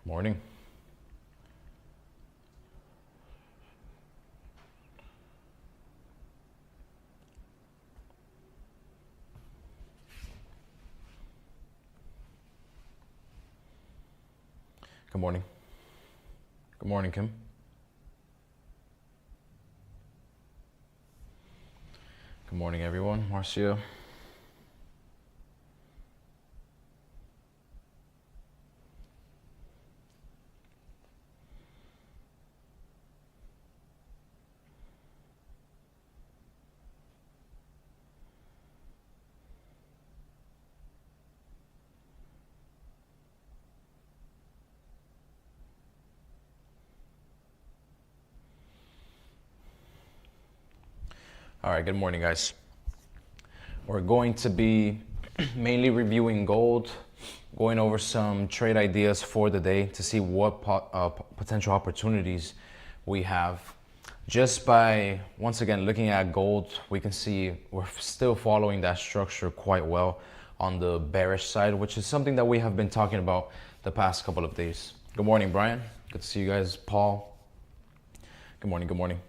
Morning. Good morning. Good morning, Kim. Good morning, everyone. Marcia. All right, good morning, guys. We're going to be mainly reviewing gold, going over some trade ideas for the day to see what potential opportunities we have. Just by, once again, looking at gold, we can see we're still following that structure quite well on the bearish side, which is something that we have been talking about the past couple of days. Good morning, Brian. Good to see you guys. Paul. Good morning, good morning.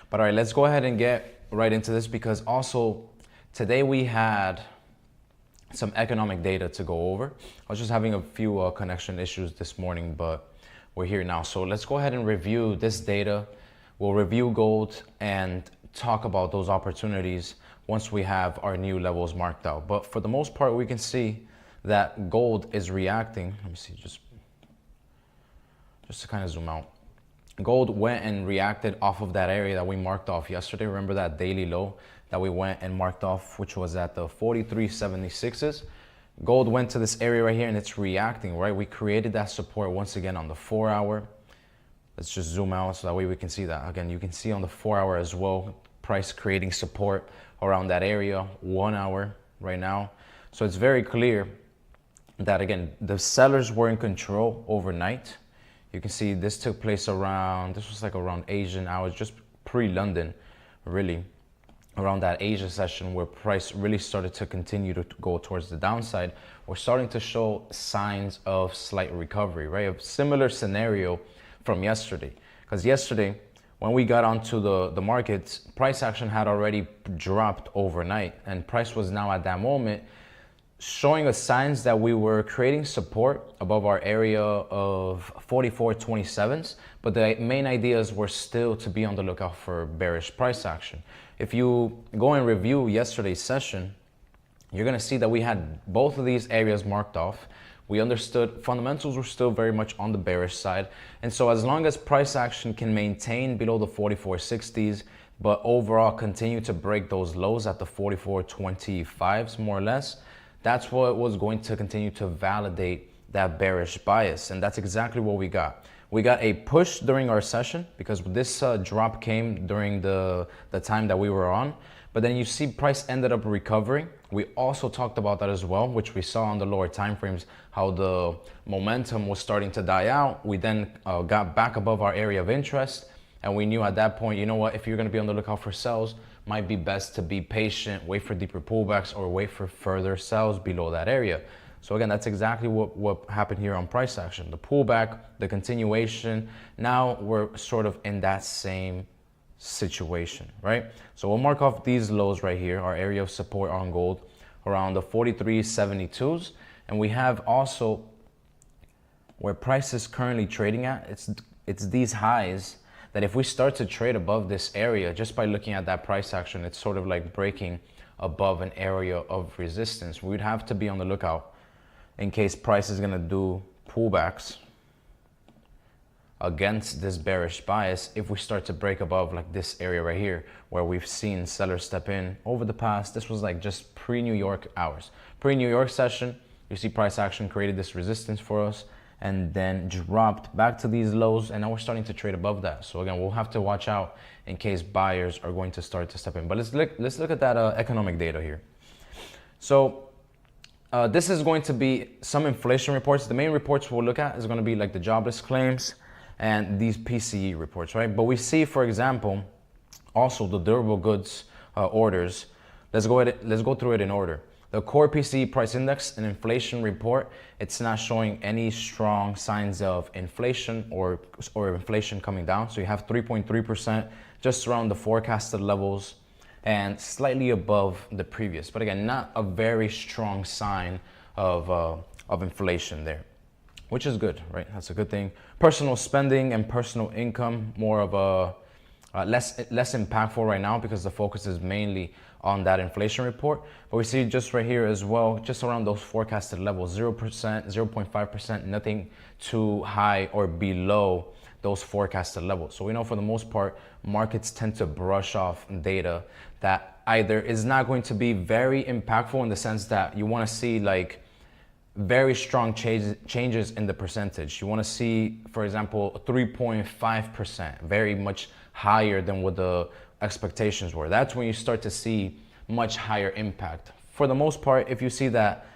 But all right, let's go ahead and get right into this, because also today we had some economic data to go over. I was just having a few connection issues this morning, but we're here now. So let's go ahead and review this data. We'll review gold and talk about those opportunities once we have our new levels marked out. But for the most part, we can see that gold is reacting. Let me see, just to kind of zoom out. Gold went and reacted off of that area that we marked off yesterday. Remember that daily low that we went and marked off, which was at the 43.76s. Gold went to this area right here and it's reacting, right? We created that support once again on the 4 hour. Let's just zoom out so that way we can see that. Again, you can see on the 4 hour as well, price creating support around that area, 1 hour right now. So it's very clear that, again, the sellers were in control overnight. You can see this took place around, this was like around Asian hours, just pre-London, really, around that Asia session where price really started to continue to go towards the downside. We're starting to show signs of slight recovery, right? A similar scenario from yesterday. Because yesterday, when we got onto the markets, price action had already dropped overnight, and price was now at that moment showing us signs that we were creating support above our area of 44.27s, but the main ideas were still to be on the lookout for bearish price action. If you go and review yesterday's session, you're going to see that we had both of these areas marked off. We understood fundamentals were still very much on the bearish side. And so as long as price action can maintain below the 44.60s, but overall continue to break those lows at the 44.25s more or less, that's what was going to continue to validate that bearish bias. And that's exactly what we got. We got a push during our session because this drop came during the time that we were on. But then you see price ended up recovering. We also talked about that as well, which we saw on the lower time frames, how the momentum was starting to die out. We then got back above our area of interest. And we knew at that point, you know what, if you're going to be on the lookout for sells, might be best to be patient, wait for deeper pullbacks, or wait for further sells below that area. So again, that's exactly what happened here on price action. The pullback, the continuation. Now we're sort of in that same situation, right? So we'll mark off these lows right here, our area of support on gold, around the 43.72s. And we have also where price is currently trading at, it's these highs that if we start to trade above this area, just by looking at that price action, it's sort of like breaking above an area of resistance. We'd have to be on the lookout in case price is gonna do pullbacks against this bearish bias if we start to break above like this area right here, where we've seen sellers step in over the past. This was like just pre-New York hours. Pre-New York session, you see price action created this resistance for us and then dropped back to these lows, and now we're starting to trade above that. So again, we'll have to watch out in case buyers are going to start to step in. But let's look at that economic data here. So this is going to be some inflation reports. The main reports we'll look at is going to be like the jobless claims and these PCE reports, right? But we see, for example, also the durable goods orders. Let's go through it in order. The core PCE price index and inflation report, it's not showing any strong signs of inflation or inflation coming down. So you have 3.3%, just around the forecasted levels and slightly above the previous. But again, not a very strong sign of inflation there, which is good, right? That's a good thing. Personal spending and personal income, more of a less impactful right now because the focus is mainly on that inflation report. But we see just right here as well, just around those forecasted levels, 0%, 0.5%, nothing too high or below those forecasted levels. So we know for the most part, markets tend to brush off data that either is not going to be very impactful in the sense that you want to see like very strong changes in the percentage. You want to see, for example, 3.5%, very much higher than what the expectations were. That's when you start to see much higher impact. For the most part, if you see that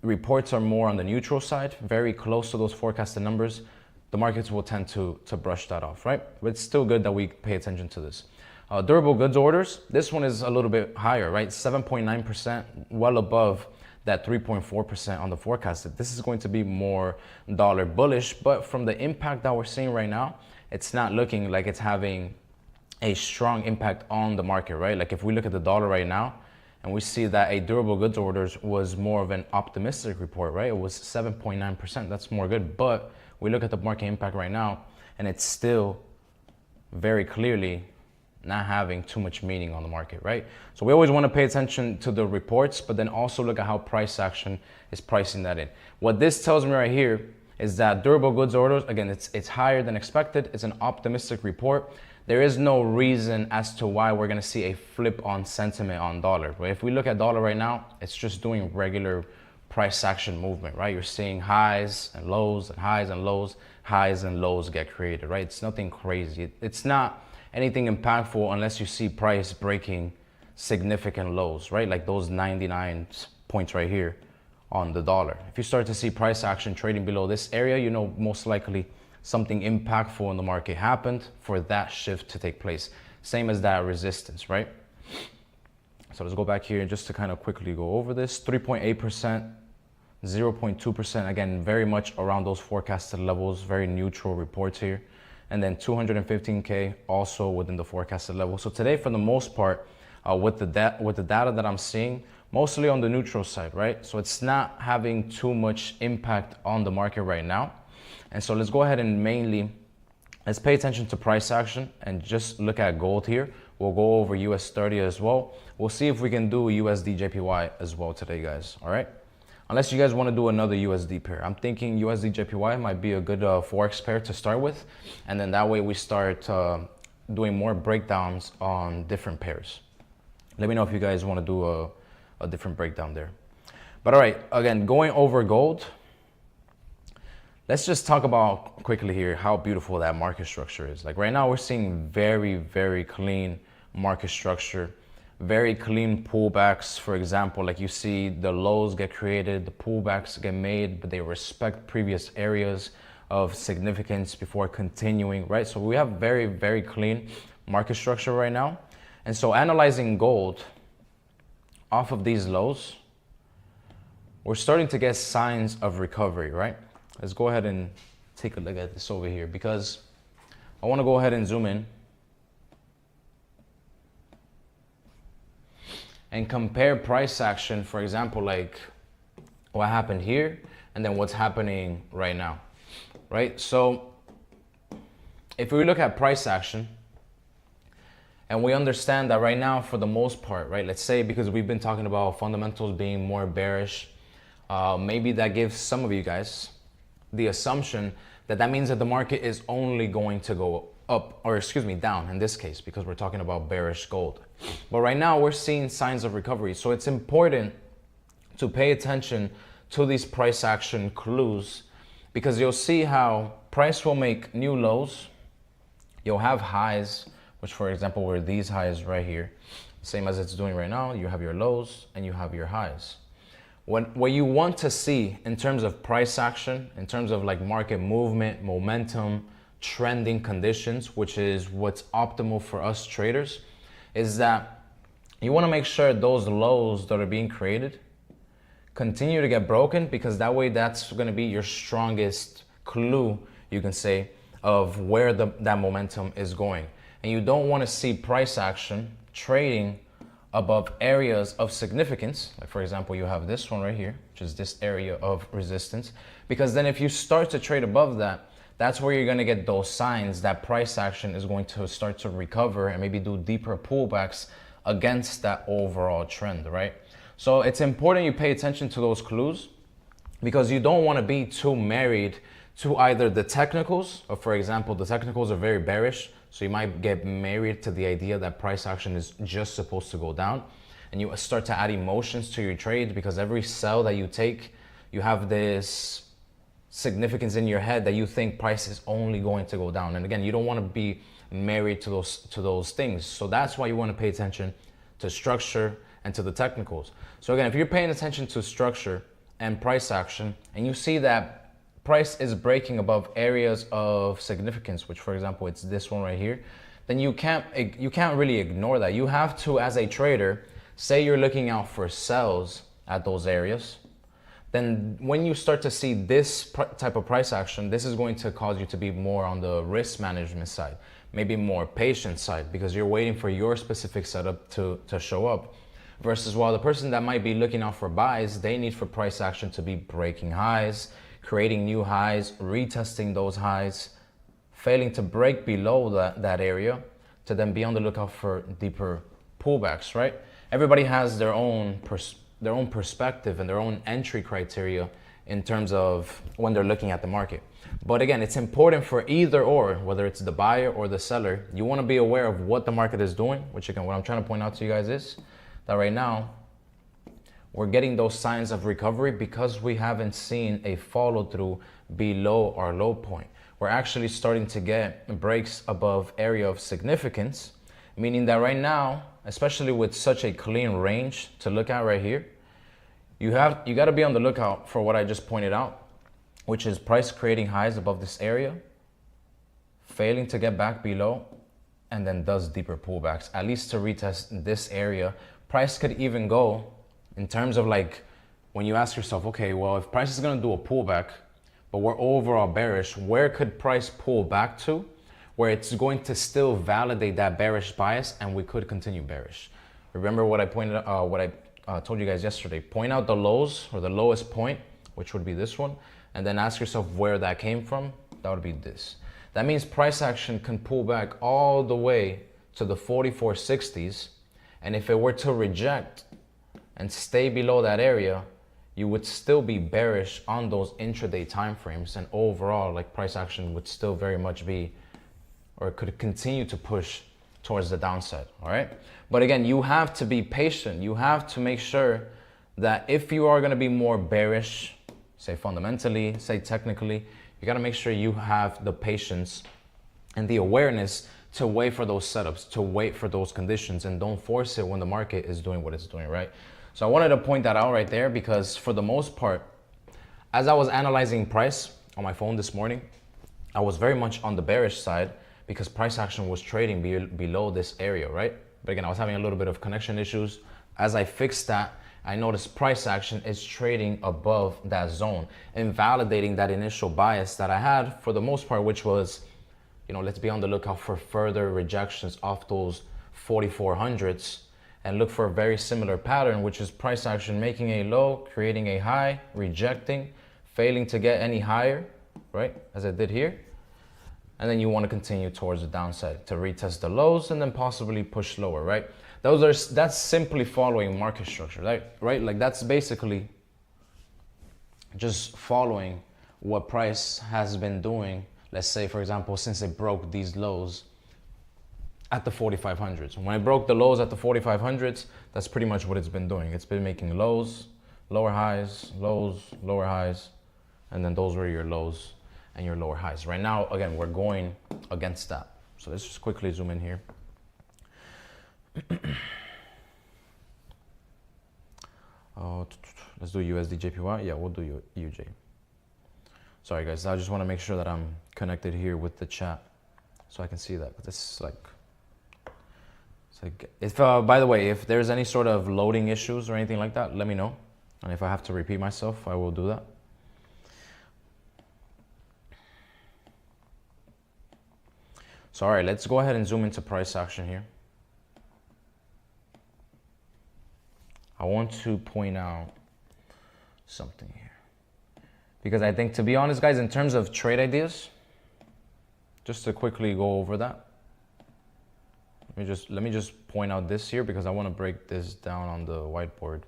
reports are more on the neutral side, very close to those forecasted numbers, the markets will tend to brush that off, right? But it's still good that we pay attention to this. Durable goods orders, this one is a little bit higher, right? 7.9%, well above that 3.4% on the forecasted. This is going to be more dollar bullish, but from the impact that we're seeing right now, it's not looking like it's having a strong impact on the market, right? Like if we look at the dollar right now and we see that a durable goods orders was more of an optimistic report, right? It was 7.9%, that's more good. But we look at the market impact right now and it's still very clearly not having too much meaning on the market, right? So we always want to pay attention to the reports, but then also look at how price action is pricing that in. What this tells me right here is that durable goods orders, again, it's higher than expected. It's an optimistic report. There is no reason as to why we're going to see a flip on sentiment on dollar. But if we look at dollar right now, it's just doing regular price action movement, right? You're seeing highs and lows and highs and lows, highs and lows get created, right? It's nothing crazy. It's not anything impactful unless you see price breaking significant lows, right? Like those 99 points right here on the dollar. If you start to see price action trading below this area, you know most likely something impactful in the market happened for that shift to take place. Same as that resistance, right? So let's go back here just to kind of quickly go over this. 3.8%, 0.2%, again, very much around those forecasted levels, very neutral reports here. And then 215K also within the forecasted level. So today, for the most part, with the data that I'm seeing, mostly on the neutral side, right? So it's not having too much impact on the market right now. And so let's go ahead and let's pay attention to price action and just look at gold here. We'll go over US30 as well. We'll see if we can do USDJPY as well today, guys, all right? Unless you guys want to do another USD pair. I'm thinking USDJPY might be a good Forex pair to start with. And then that way we start doing more breakdowns on different pairs. Let me know if you guys want to do a different breakdown there. But all right, again, going over gold, let's just talk about quickly here how beautiful that market structure is. Like right now we're seeing very, very clean market structure. Very clean pullbacks. For example, like you see the lows get created, the pullbacks get made, but they respect previous areas of significance before continuing, right? So we have very, very clean market structure right now. And so analyzing gold off of these lows, we're starting to get signs of recovery, right? Let's go ahead and take a look at this over here because I want to go ahead and zoom in and compare price action, for example, like what happened here and then what's happening right now, right? So if we look at price action and we understand that right now, for the most part, right, let's say because we've been talking about fundamentals being more bearish, maybe that gives some of you guys the assumption that that means that the market is only going to go up, or excuse me, down in this case, because we're talking about bearish gold. But right now we're seeing signs of recovery. So it's important to pay attention to these price action clues because you'll see how price will make new lows. You'll have highs, which for example, were these highs right here. Same as it's doing right now, you have your lows and you have your highs. What you want to see in terms of price action, in terms of like market movement, momentum, trending conditions, which is what's optimal for us traders, is that you want to make sure those lows that are being created continue to get broken, because that way that's going to be your strongest clue, you can say, of where that momentum is going. And you don't want to see price action trading above areas of significance. Like for example, you have this one right here, which is this area of resistance, because then if you start to trade above that, that's where you're going to get those signs that price action is going to start to recover and maybe do deeper pullbacks against that overall trend, right? So it's important you pay attention to those clues, because you don't want to be too married to either the technicals, or for example, the technicals are very bearish, so you might get married to the idea that price action is just supposed to go down, and you start to add emotions to your trade, because every sell that you take, you have this significance in your head that you think price is only going to go down. And again, you don't want to be married to those things. So that's why you want to pay attention to structure and to the technicals. So again, if you're paying attention to structure and price action, and you see that price is breaking above areas of significance, which for example, it's this one right here, then you can't really ignore that. You have to, as a trader, say you're looking out for sells at those areas. Then when you start to see this type of price action, this is going to cause you to be more on the risk management side, maybe more patient side, because you're waiting for your specific setup to show up. Versus while the person that might be looking out for buys, they need for price action to be breaking highs, creating new highs, retesting those highs, failing to break below that area, to then be on the lookout for deeper pullbacks, right? Everybody has their own perspective and their own entry criteria in terms of when they're looking at the market. But again, it's important for either or, whether it's the buyer or the seller, you want to be aware of what the market is doing, which again, what I'm trying to point out to you guys is that right now we're getting those signs of recovery because we haven't seen a follow through below our low point. We're actually starting to get breaks above area of significance, meaning that right now, especially with such a clean range to look at right here, you got to be on the lookout for what I just pointed out, which is price creating highs above this area, failing to get back below, and then does deeper pullbacks, at least to retest this area. Price could even go in terms of like, when you ask yourself, okay, well, if price is going to do a pullback, but we're overall bearish, where could price pull back to, where it's going to still validate that bearish bias and we could continue bearish? Remember what I pointed out, what I told you guys yesterday. Point out the lows or the lowest point, which would be this one, and then ask yourself where that came from. That would be this. That means price action can pull back all the way to the 4460s, and if it were to reject and stay below that area, you would still be bearish on those intraday timeframes, and overall, like, price action would still very much be, or could continue to push towards the downside, all right? But again, you have to be patient. You have to make sure that if you are gonna be more bearish, say fundamentally, say technically, you gotta make sure you have the patience and the awareness to wait for those setups, to wait for those conditions, and don't force it when the market is doing what it's doing, right? So I wanted to point that out right there, because for the most part, as I was analyzing price on my phone this morning, I was very much on the bearish side because price action was trading below this area, right? But again, I was having a little bit of connection issues. As I fixed that, I noticed price action is trading above that zone, invalidating that initial bias that I had for the most part, which was, you know, let's be on the lookout for further rejections off those 4400s and look for a very similar pattern, which is price action making a low, creating a high, rejecting, failing to get any higher, right? As I did here. And then you want to continue towards the downside to retest the lows and then possibly push lower, right? That's simply following market structure, right? Like, that's basically just following what price has been doing. Let's say, for example, since it broke these lows at the 4500s. When it broke the lows at the 4500s, that's pretty much what it's been doing. It's been making lows, lower highs, lows, lower highs, and then those were your lows and your lower highs. Right now, again, we're going against that. So let's just quickly zoom in here. Let's do USDJPY. Yeah, we'll do UJ. Sorry guys, I just want to make sure that I'm connected here with the chat so I can see that. But this is like, it's like, if by the way, if there's any sort of loading issues or anything like that, let me know. And if I have to repeat myself, I will do that. So, all right, let's go ahead and zoom into price action here. I want to point out something here. Because I think, to be honest, guys, in terms of trade ideas, just to quickly go over that, let me just point out this here because I want to break this down on the whiteboard.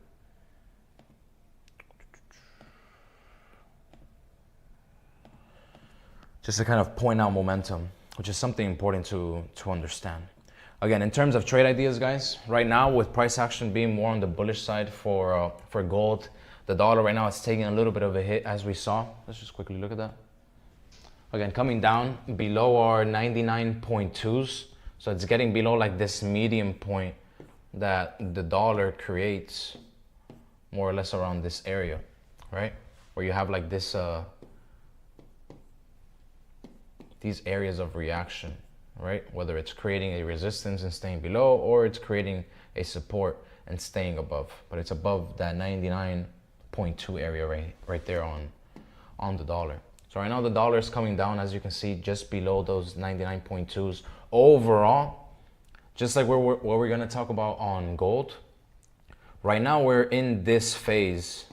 Just to kind of point out momentum, which is something important to understand. Again, in terms of trade ideas, guys, right now with price action being more on the bullish side for gold, the dollar right now is taking a little bit of a hit as we saw. Let's just quickly look at that. Again, coming down below our 99.2s. So it's getting below like this medium point that the dollar creates more or less around this area, right? Where you have like this, these areas of reaction, right? Whether it's creating a resistance and staying below, or it's creating a support and staying above, but it's above that 99.2 area right there on the dollar. So right now the dollar is coming down, as you can see, just below those 99.2s. Overall, just like what we're going to talk about on gold, right now we're in this phase,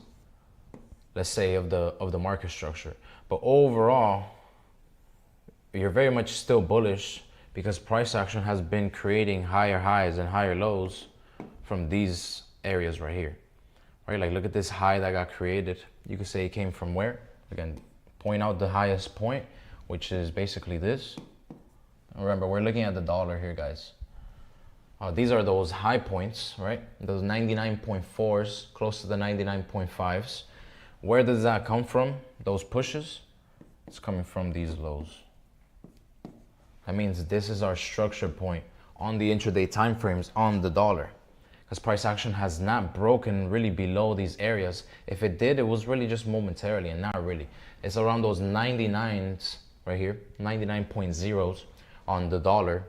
let's say, of the market structure. But overall, you're very much still bullish because price action has been creating higher highs and higher lows from these areas right here, right? Like, look at this high that got created. You could say it came from where? Again, point out the highest point, which is basically this. Remember, we're looking at the dollar here, guys. These are those high points, right? Those 99.4s, close to the 99.5s. Where does that come from? Those pushes? It's coming from these lows. That means this is our structure point on the intraday time frames on the dollar, because price action has not broken really below these areas. If it did, it was really just momentarily, and not really. It's around those 99s right here, 99.0s on the dollar,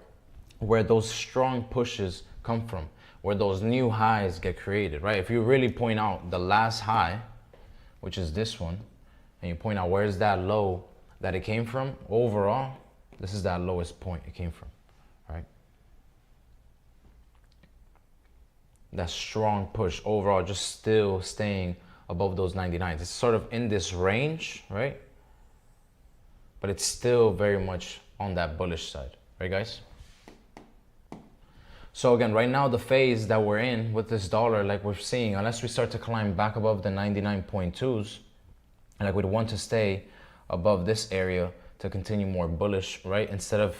where those strong pushes come from, where those new highs get created, right? If you really point out the last high, which is this one, and you point out where's that low that it came from, overall, this is that lowest point it came from, right? That strong push overall, just still staying above those 99s. It's sort of in this range, right? But it's still very much on that bullish side, right, guys? So again, right now, the phase that we're in with this dollar, like we're seeing, unless we start to climb back above the 99.2s, and like we'd want to stay above this area to continue more bullish, right? Instead of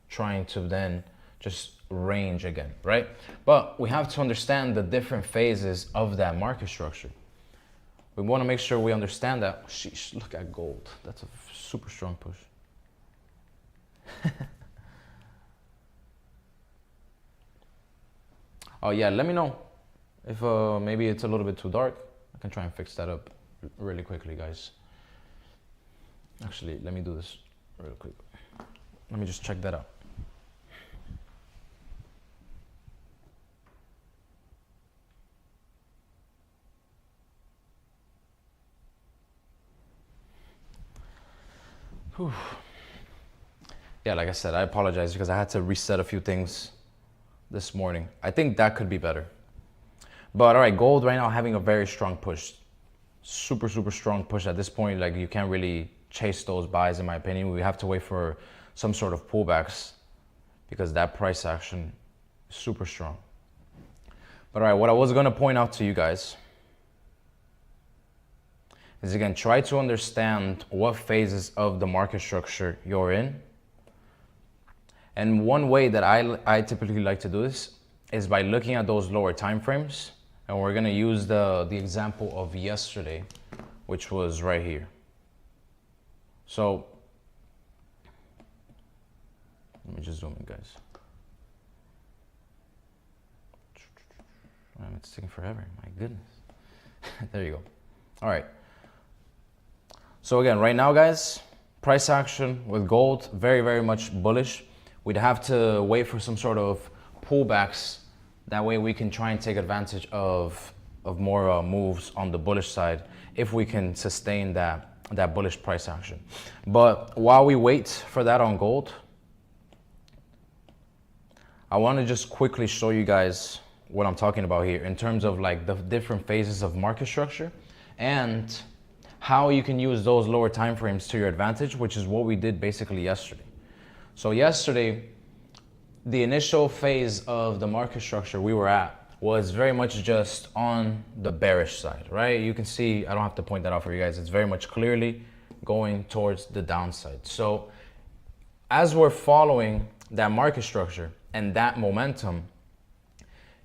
trying to then just range again, right? But we have to understand the different phases of that market structure. We want to make sure we understand that. Sheesh, look at gold. That's a super strong push. Oh yeah, let me know if maybe it's a little bit too dark. I can try and fix that up really quickly, guys. Actually, let me do this real quick. Let me just check that out. Whew. Yeah, like I said, I apologize because I had to reset a few things this morning. I think that could be better. But all right, gold right now having a very strong push. Super, super strong push at this point. Like, you can't really chase those buys, in my opinion. We have to wait for some sort of pullbacks because that price action is super strong. But all right, what I was going to point out to you guys is, again, try to understand what phases of the market structure you're in. And one way that I typically like to do this is by looking at those lower time frames. And we're going to use the example of yesterday, which was right here. So let me just zoom in, guys. It's taking forever. My goodness. There you go. All right. So again, right now, guys, price action with gold, very, very much bullish. We'd have to wait for some sort of pullbacks. That way we can try and take advantage of more moves on the bullish side if we can sustain that bullish price action. But while we wait for that on gold, I want to just quickly show you guys what I'm talking about here in terms of like the different phases of market structure and how you can use those lower time frames to your advantage, which is what we did basically yesterday. So yesterday, the initial phase of the market structure we were at was very much just on the bearish side, right? You can see, I don't have to point that out for you guys. It's very much clearly going towards the downside. So as we're following that market structure and that momentum,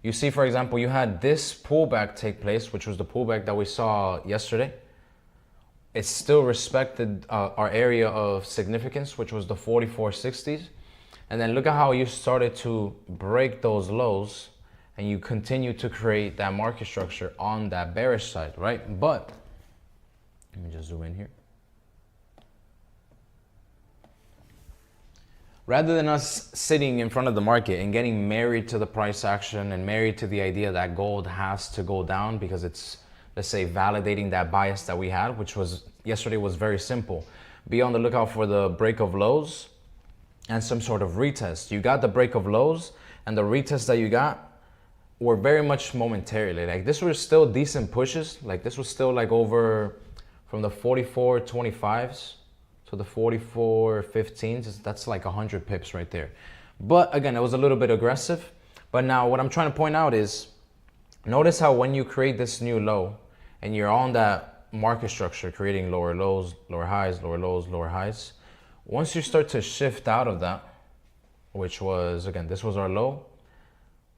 you see, for example, you had this pullback take place, which was the pullback that we saw yesterday. It still respected our area of significance, which was the 4460s. And then look at how you started to break those lows and you continue to create that market structure on that bearish side, right? But let me just zoom in here. Rather than us sitting in front of the market and getting married to the price action and married to the idea that gold has to go down because it's, let's say, validating that bias that we had, which was yesterday was very simple. Be on the lookout for the break of lows and some sort of retest. You got the break of lows and the retest that you got were very much momentarily. Like this were still decent pushes. Like this was still like over from the 44.25s to the 44.15s. That's like 100 pips right there. But again, it was a little bit aggressive. But now what I'm trying to point out is, notice how when you create this new low and you're on that market structure, creating lower lows, lower highs, lower lows, lower highs, once you start to shift out of that, which was, again, this was our low,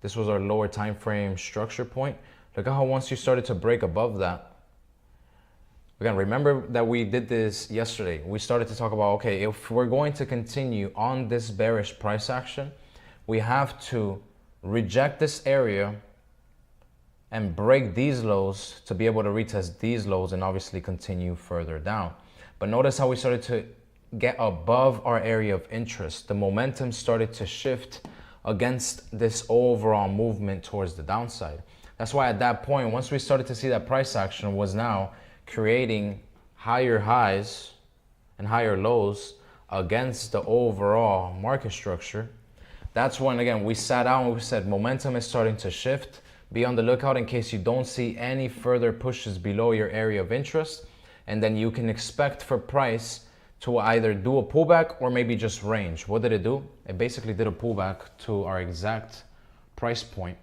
this was our lower time frame structure point. Look at how once you started to break above that, again, remember that we did this yesterday. We started to talk about, okay, if we're going to continue on this bearish price action, we have to reject this area and break these lows to be able to retest these lows and obviously continue further down. But notice how we started to get above our area of interest. The momentum started to shift against this overall movement towards the downside. That's why at that point, once we started to see that price action was now creating higher highs and higher lows against the overall market structure, that's when, again, we sat down and we said momentum is starting to shift. Be on the lookout in case you don't see any further pushes below your area of interest. And then you can expect for price to either do a pullback or maybe just range. What did it do? It basically did a pullback to our exact price point,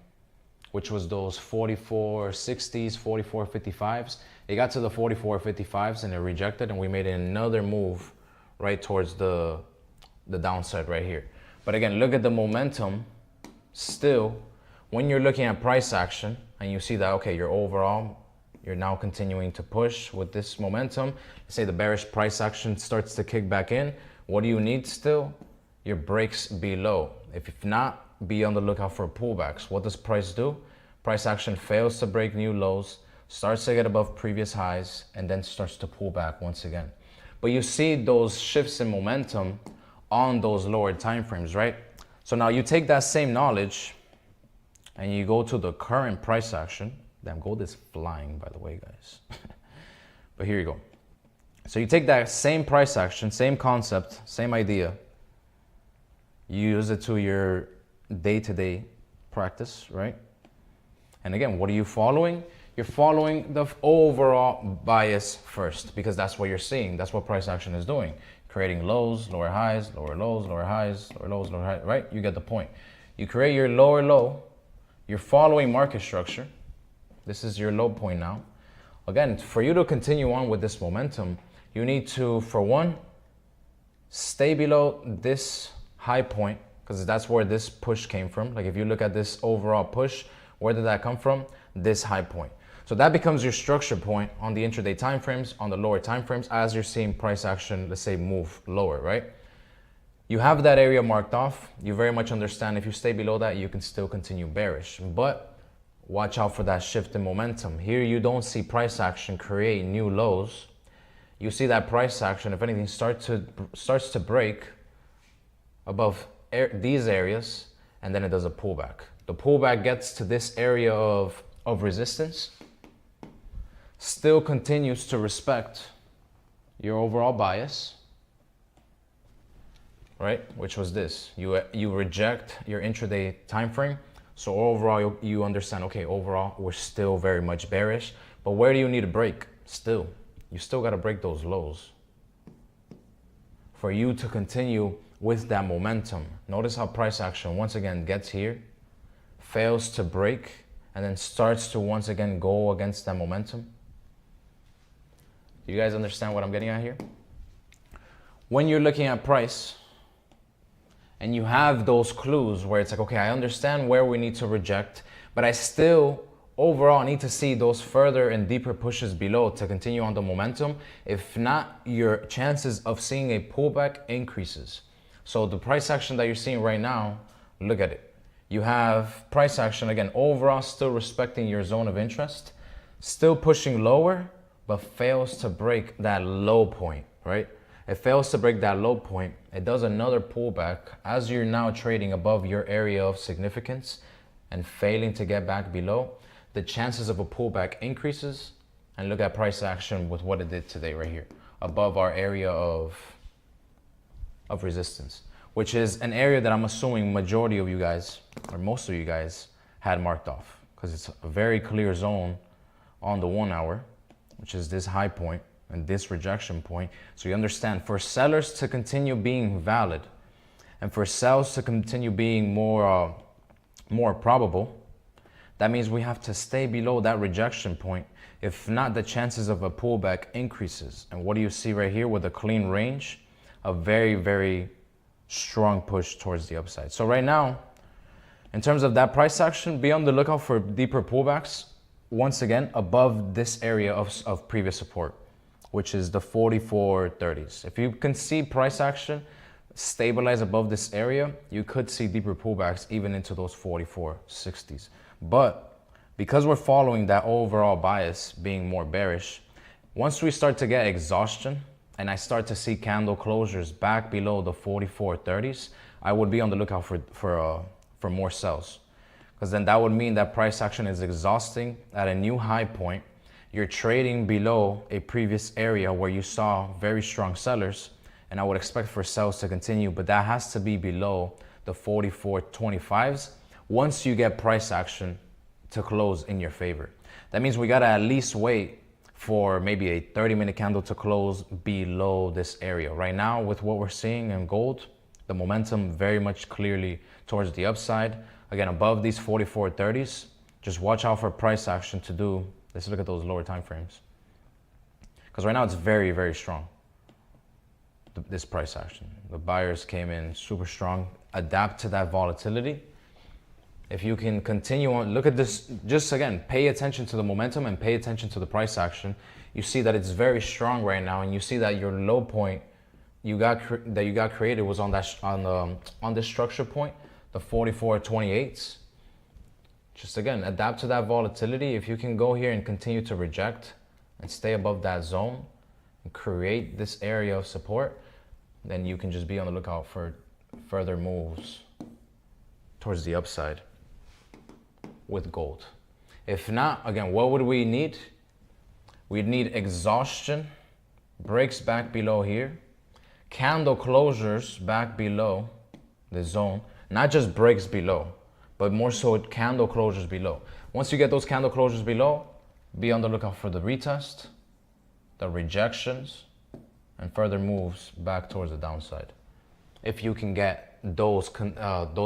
which was those 44.60s, 44.55s. It got to the 44.55s and it rejected, and we made another move right towards the downside right here. But again, look at the momentum still. When you're looking at price action and you see that, okay, you're now continuing to push with this momentum. Let's say the bearish price action starts to kick back in. What do you need still? Your breaks below. If not, be on the lookout for pullbacks. What does price do? Price action fails to break new lows, starts to get above previous highs, and then starts to pull back once again. But you see those shifts in momentum on those lower time frames, right? So now you take that same knowledge and you go to the current price action. Damn, gold is flying, by the way, guys. But here you go. So you take that same price action, same concept, same idea. You use it to your day-to-day practice, right? And again, what are you following? You're following the overall bias first, because that's what you're seeing. That's what price action is doing. Creating lows, lower highs, lower lows, lower highs, lower lows, lower highs, right? You get the point. You create your lower low. You're following market structure. This is your low point now. Again, for you to continue on with this momentum, you need to, for one, stay below this high point, because that's where this push came from. Like if you look at this overall push, where did that come from? This high point. So that becomes your structure point on the intraday time frames, on the lower time frames, as you're seeing price action, let's say, move lower, right? You have that area marked off. You very much understand if you stay below that, you can still continue bearish. But watch out for that shift in momentum. Here you don't see price action create new lows. You see that price action, if anything, starts to break above these areas, and then it does a pullback. The pullback gets to this area of resistance, still continues to respect your overall bias, right? Which was this. You reject your intraday time frame. So overall, you understand, okay, overall, we're still very much bearish. But where do you need to break? Still, you still got to break those lows for you to continue with that momentum. Notice how price action once again gets here, fails to break, and then starts to once again go against that momentum. Do you guys understand what I'm getting at here? When you're looking at price and you have those clues where it's like, okay, I understand where we need to reject, but I still overall need to see those further and deeper pushes below to continue on the momentum. If not, your chances of seeing a pullback increases. So the price action that you're seeing right now, look at it. You have price action, again, overall still respecting your zone of interest, still pushing lower, but fails to break that low point, right? It fails to break that low point. It does another pullback as you're now trading above your area of significance and failing to get back below. The chances of a pullback increases. And look at price action with what it did today right here, above our area of resistance, which is an area that I'm assuming majority of you guys, or most of you guys, had marked off, because it's a very clear zone on the 1 hour, which is this high point and this rejection point. So you understand, for sellers to continue being valid and for sells to continue being more probable, that means we have to stay below that rejection point. If not, the chances of a pullback increases. And what do you see right here with a clean range? A very, very strong push towards the upside. So right now, in terms of that price action, be on the lookout for deeper pullbacks, once again, above this area of previous support, which is the 44.30s. If you can see price action stabilize above this area, you could see deeper pullbacks even into those 44.60s. But because we're following that overall bias being more bearish, once we start to get exhaustion and I start to see candle closures back below the 44.30s, I would be on the lookout for more sells. Because then that would mean that price action is exhausting at a new high point. You're trading below a previous area where you saw very strong sellers, and I would expect for sells to continue, but that has to be below the 44.25s once you get price action to close in your favor. That means we gotta at least wait for maybe a 30-minute candle to close below this area. Right now, with what we're seeing in gold, the momentum very much clearly towards the upside. Again, above these 44.30s, just watch out for price action to do. Let's look at those lower time frames. Because right now it's very, very strong, this price action. The buyers came in super strong. Adapt to that volatility. If you can continue on, look at this, just again, pay attention to the momentum and pay attention to the price action. You see that it's very strong right now, and you see that your low point you got created was on that on this structure point, the 44.28s. Just again, adapt to that volatility. If you can go here and continue to reject and stay above that zone and create this area of support, then you can just be on the lookout for further moves towards the upside with gold. If not, again, what would we need? We'd need exhaustion, breaks back below here, candle closures back below the zone, not just breaks below, but more so candle closures below. Once you get those candle closures below, be on the lookout for the retest, the rejections, and further moves back towards the downside. If you can get those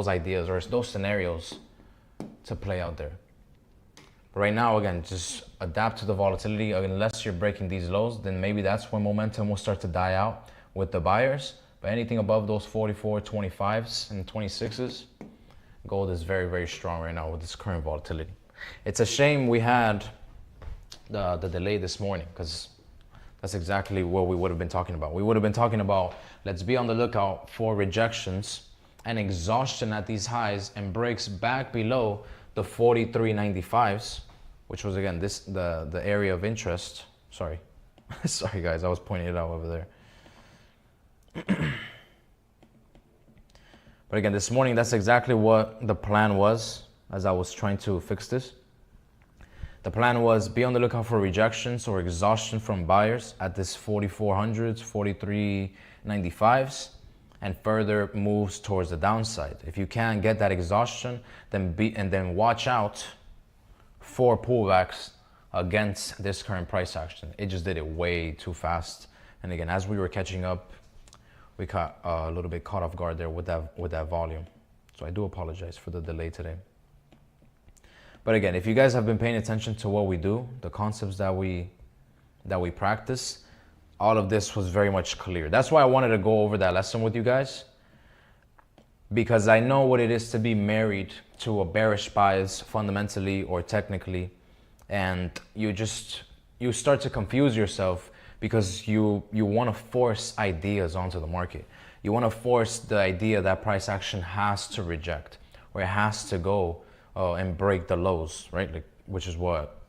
ideas or those scenarios to play out there. But right now, again, just adapt to the volatility. Unless you're breaking these lows, then maybe that's when momentum will start to die out with the buyers. But anything above those 44.25s and 26s, gold is very, very strong right now with this current volatility. It's a shame we had the delay this morning, because that's exactly what we would have been talking about. We would have been talking about, let's be on the lookout for rejections and exhaustion at these highs and breaks back below the 43.95s, which was, again, the area of interest. Sorry. Sorry, guys, I was pointing it out over there. But again, this morning, that's exactly what the plan was as I was trying to fix this. The plan was be on the lookout for rejections or exhaustion from buyers at this 4400s, 4395s, and further moves towards the downside. If you can't get that exhaustion, then watch out for pullbacks against this current price action. It just did it way too fast. And again, as we were catching up, we got a little bit caught off guard there with that volume. So I do apologize for the delay today. But again, if you guys have been paying attention to what we do, the concepts that we practice, all of this was very much clear. That's why I wanted to go over that lesson with you guys, because I know what it is to be married to a bearish bias fundamentally or technically, and you start to confuse yourself because you want to force ideas onto the market. You want to force the idea that price action has to reject or it has to go and break the lows, right? Like, which is what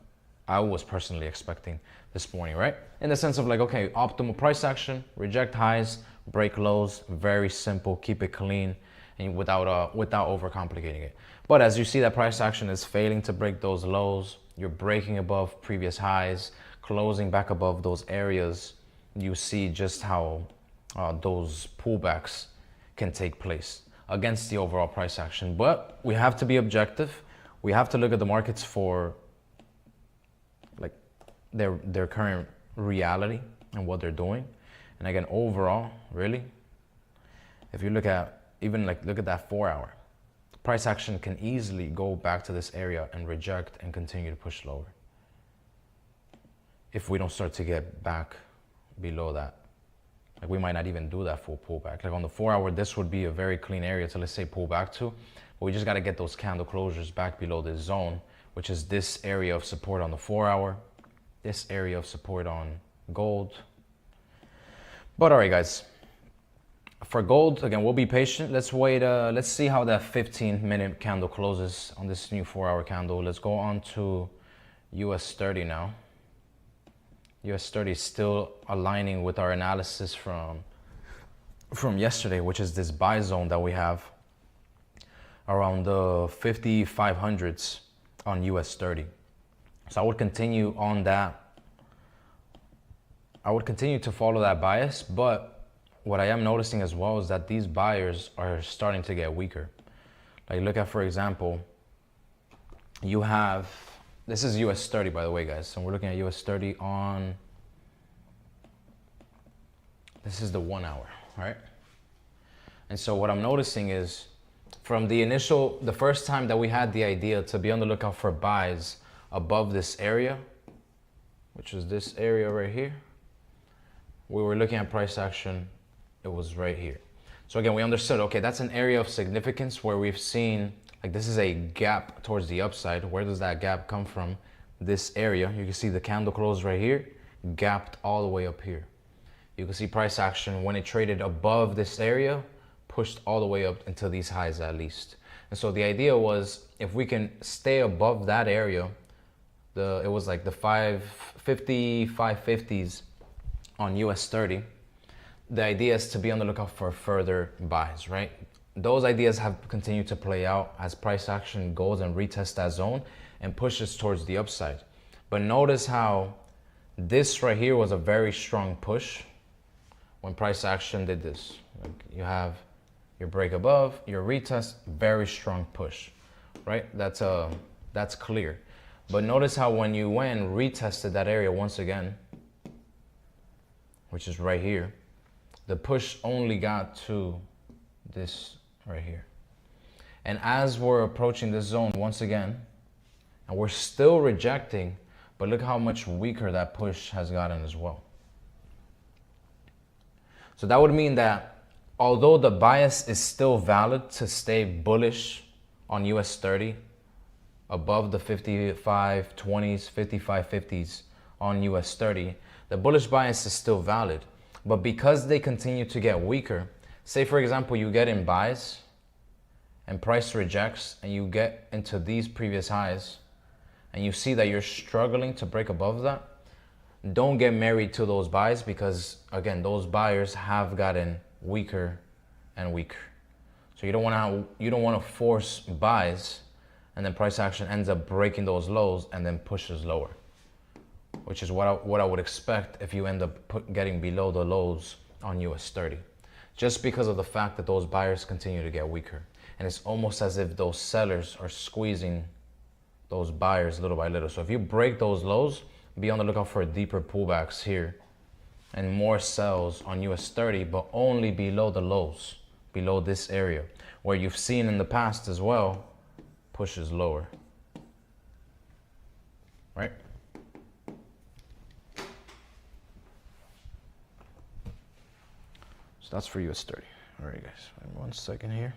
I was personally expecting this morning, right? In the sense of like, okay, optimal price action, reject highs, break lows, very simple, keep it clean, and without overcomplicating it. But as you see that price action is failing to break those lows, you're breaking above previous highs, closing back above those areas, you see just how those pullbacks can take place against the overall price action. But we have to be objective. We have to look at the markets for like their current reality and what they're doing. And again, overall, really, if you look at look at that 4 hour, price action can easily go back to this area and reject and continue to push lower if we don't start to get back below that. Like, we might not even do that full pullback. Like on the 4 hour, this would be a very clean area to, let's say, pull back to. But we just got to get those candle closures back below this zone, which is this area of support on the 4 hour, this area of support on gold. But all right, guys, for gold, again, we'll be patient. Let's wait. Let's see how that 15-minute candle closes on this new 4 hour candle. Let's go on to US30 now. US30 is still aligning with our analysis from yesterday, which is this buy zone that we have around the 5500s on US30. So I would continue on that. I would continue to follow that bias, but what I am noticing as well is that these buyers are starting to get weaker. Like, look at, for example, you have, this is US30, by the way, guys. So we're looking at US30 on, this is the 1 hour, right? And so what I'm noticing is from the first time that we had the idea to be on the lookout for buys above this area, which is this area right here, we were looking at price action, it was right here. So again, we understood, okay, that's an area of significance where we've seen, like, this is a gap towards the upside. Where does that gap come from? This area. You can see the candle close right here, gapped all the way up here. You can see price action when it traded above this area, pushed all the way up into these highs at least. And so the idea was, if we can stay above that area, it was like the 550s on US30. The idea is to be on the lookout for further buys, right? Those ideas have continued to play out as price action goes and retests that zone and pushes towards the upside. But notice how this right here was a very strong push when price action did this. Like, you have your break above, your retest, very strong push, right? That's clear. But notice how when you went and retested that area once again, which is right here, the push only got to this right here. And as we're approaching this zone once again, and we're still rejecting, but look how much weaker that push has gotten as well. So that would mean that although the bias is still valid to stay bullish on US30 above the 5520s, 5550s on US30, the bullish bias is still valid. But because they continue to get weaker, say for example, you get in buys and price rejects and you get into these previous highs and you see that you're struggling to break above that, don't get married to those buys, because again, those buyers have gotten weaker and weaker. So you don't want to force buys and then price action ends up breaking those lows and then pushes lower, which is what I would expect if you end up getting below the lows on US30, just because of the fact that those buyers continue to get weaker. And it's almost as if those sellers are squeezing those buyers little by little. So if you break those lows, be on the lookout for deeper pullbacks here and more sells on US30, but only below the lows, below this area, where you've seen in the past as well, pushes lower, right? So that's for US30. All right, guys, wait 1 second here.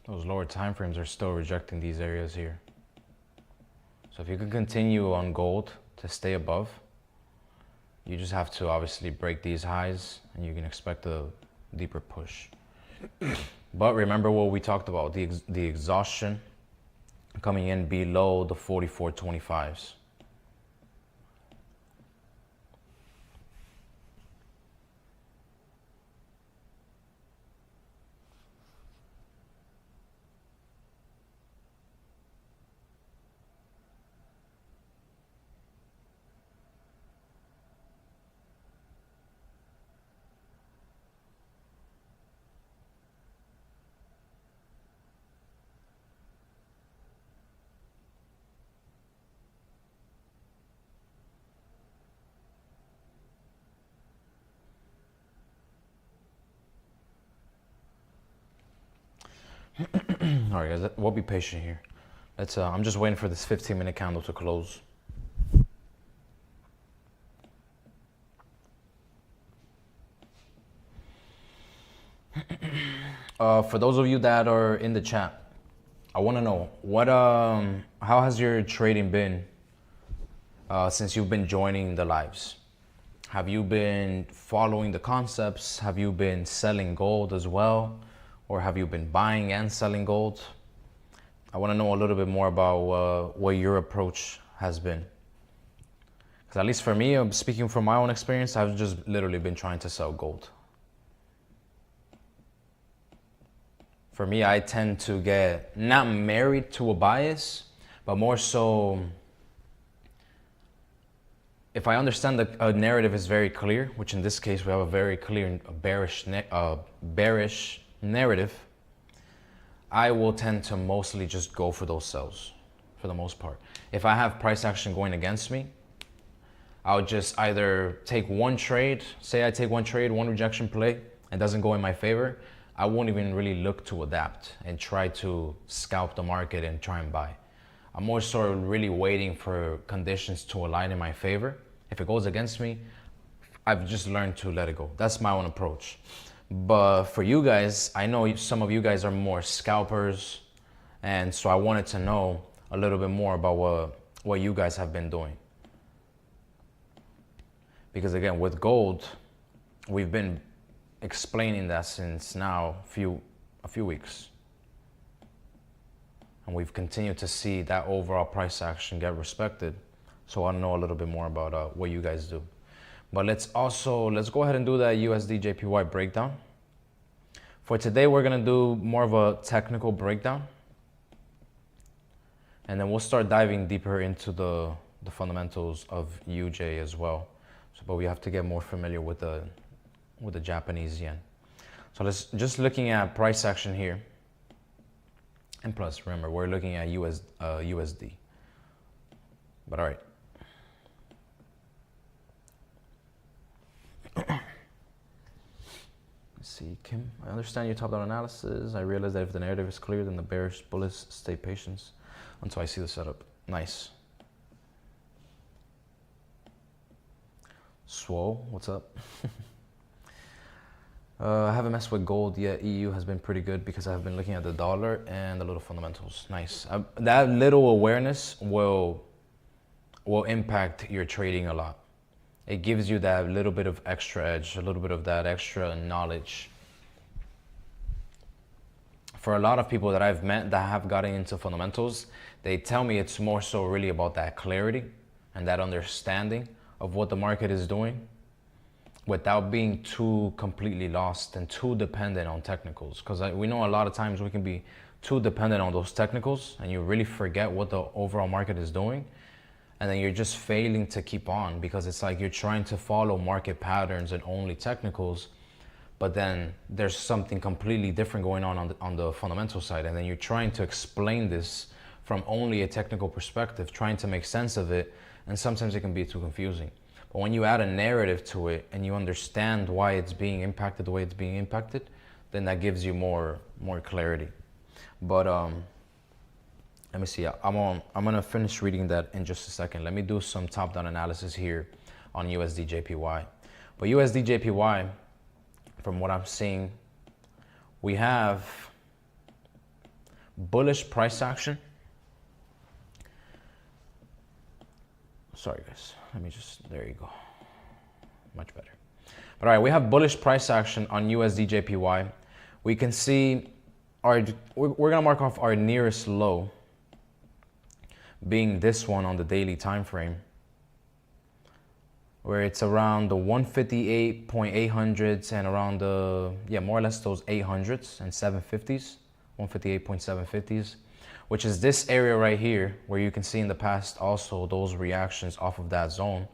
Those lower time frames are still rejecting these areas here. So if you can continue on gold to stay above, you just have to obviously break these highs and you can expect a deeper push. But remember what we talked about, the exhaustion coming in below the 44.25s. All right, guys, we'll be patient here. I'm just waiting for this 15-minute candle to close. For those of you that are in the chat, I want to know how has your trading been since you've been joining the lives? Have you been following the concepts? Have you been selling gold as well? Or have you been buying and selling gold? I want to know a little bit more about what your approach has been. Because at least for me, I'm speaking from my own experience, I've just literally been trying to sell gold. For me, I tend to get not married to a bias, but more so if I understand that a narrative is very clear, which in this case we have a very clear bearish narrative, I will tend to mostly just go for those sells for the most part. If I have price action going against me, I'll just either take one trade, say I take one trade, one rejection play, and doesn't go in my favor, I won't even really look to adapt and try to scalp the market and try and buy. I'm more so really waiting for conditions to align in my favor. If it goes against me, I've just learned to let it go. That's my own approach. But for you guys, I know some of you guys are more scalpers, and so I wanted to know a little bit more about what you guys have been doing. Because again, with gold, we've been explaining that since now a few weeks. And we've continued to see that overall price action get respected. So I know a little bit more about what you guys do. But let's go ahead and do that USDJPY breakdown. For today, we're gonna do more of a technical breakdown. And then we'll start diving deeper into the fundamentals of UJ as well. So, but we have to get more familiar with the Japanese yen. So let's just looking at price action here. And plus, remember, we're looking at USD. But all right. Let's see, Kim. I understand your top-down analysis. I realize that if the narrative is clear, then the bearish bullish stay patient until I see the setup. Nice. Swole, what's up? I haven't messed with gold yet. EU has been pretty good because I've been looking at the dollar and the little fundamentals. Nice. That little awareness will impact your trading a lot. It gives you that little bit of extra edge, a little bit of that extra knowledge. For a lot of people that I've met that have gotten into fundamentals, they tell me it's more so really about that clarity and that understanding of what the market is doing without being too completely lost and too dependent on technicals. Because we know a lot of times we can be too dependent on those technicals and you really forget what the overall market is doing. And then you're just failing to keep on because it's like you're trying to follow market patterns and only technicals, but then there's something completely different going on the fundamental side. And then you're trying to explain this from only a technical perspective, trying to make sense of it. And sometimes it can be too confusing. But when you add a narrative to it and you understand why it's being impacted the way it's being impacted, then that gives you more clarity. But let me see. I'm gonna finish reading that in just a second. Let me do some top-down analysis here on USDJPY. But USDJPY, from what I'm seeing, we have bullish price action. Sorry guys, let me just, there you go. Much better. But all right, we have bullish price action on USDJPY. We can see we're gonna mark off our nearest low being this one on the daily time frame, where it's around the 158.800s and around the, more or less those 800s and 750s, 158.750s, which is this area right here, where you can see in the past also those reactions off of that zone.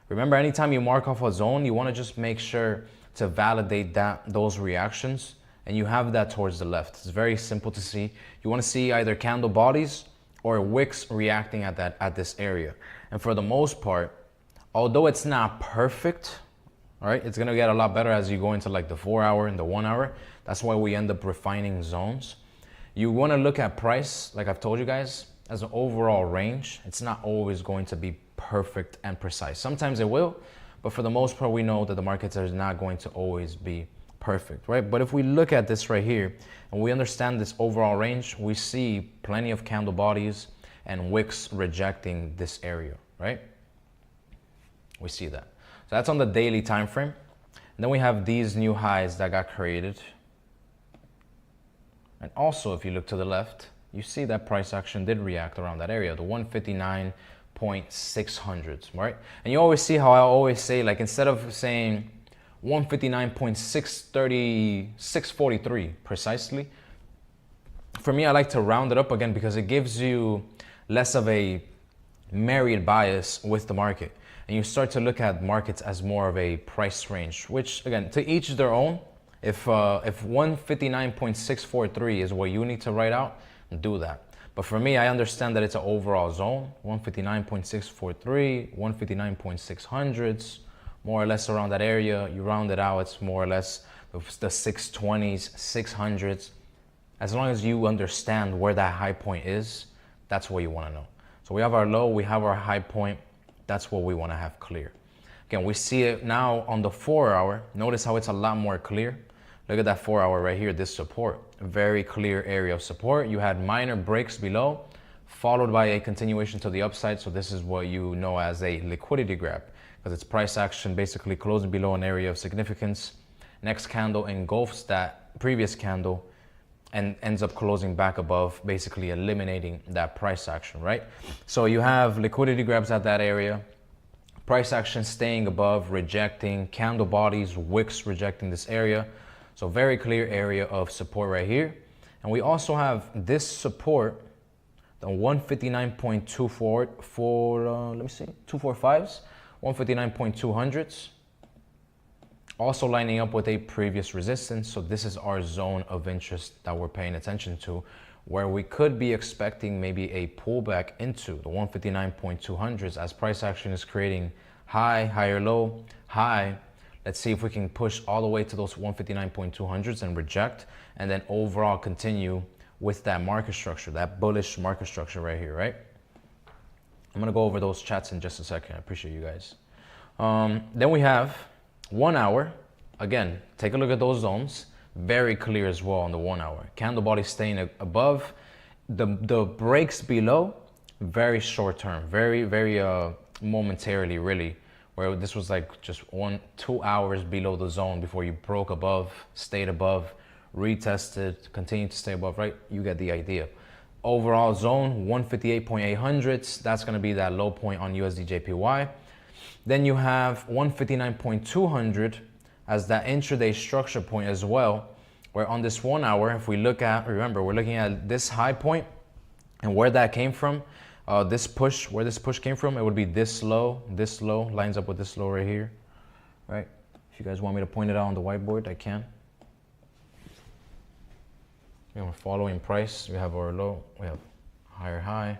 Remember, anytime you mark off a zone, you want to just make sure to validate those reactions, and you have that towards the left. It's very simple to see. You want to see either candle bodies or wicks reacting at this area. And for the most part, although it's not perfect, all right, it's gonna get a lot better as you go into like the 4 hour and the 1 hour. That's why we end up refining zones. You wanna look at price, like I've told you guys, as an overall range. It's not always going to be perfect and precise. Sometimes it will, but for the most part, we know that the markets are not going to always be perfect, right? But if we look at this right here and we understand this overall range, we see plenty of candle bodies and wicks rejecting this area, right? We see that. So that's on the daily time frame. And then we have these new highs that got created. And also, if you look to the left, you see that price action did react around that area, the 159.600s, right? And you always see how I always say, like, instead of saying 159.643 precisely, for me, I like to round it up again because it gives you less of a myriad bias with the market. And you start to look at markets as more of a price range, which again, to each their own. If 159.643 is what you need to write out, do that. But for me, I understand that it's an overall zone, 159.643, 159.600s, more or less around that area. You round it out, it's more or less the 620s, 600s. As long as you understand where that high point is, that's what you want to know. So we have our low, we have our high point. That's what we want to have clear. Again, we see it now on the 4 hour. Notice how it's a lot more clear. Look at that 4 hour right here, this support. A very clear area of support. You had minor breaks below, followed by a continuation to the upside. So this is what you know as a liquidity grab, because it's price action basically closing below an area of significance. Next candle engulfs that previous candle and ends up closing back above, basically eliminating that price action, right? So you have liquidity grabs at that area, price action staying above, rejecting, candle bodies, wicks rejecting this area. So very clear area of support right here. And we also have this support, the 159.24, let me see, 245s, 159.200s. Also lining up with a previous resistance. So this is our zone of interest that we're paying attention to, where we could be expecting maybe a pullback into the 159.200s as price action is creating high, higher low, high. Let's see if we can push all the way to those 159.200s and reject, and then overall continue with that market structure, that bullish market structure right here, right? I'm gonna go over those chats in just a second. I appreciate you guys. Then we have 1 hour. again, take a look at those zones. Very clear as well on the 1 hour. Candle body staying above. The breaks below, very short term, very momentarily, really, where this was like just 2 hours below the zone before you broke above, stayed above, retested, continued to stay above, right? You get the idea. Overall zone 158.800, that's going to be that low point on USDJPY. Then you have 159.200 as that intraday structure point as well, where on this 1 hour, if we look at, remember, we're looking at this high point and where that came from, where this push came from, it would be this low, lines up with this low right here, right? If you guys want me to point it out on the whiteboard, I can. And we're following price. We have our low, we have higher high.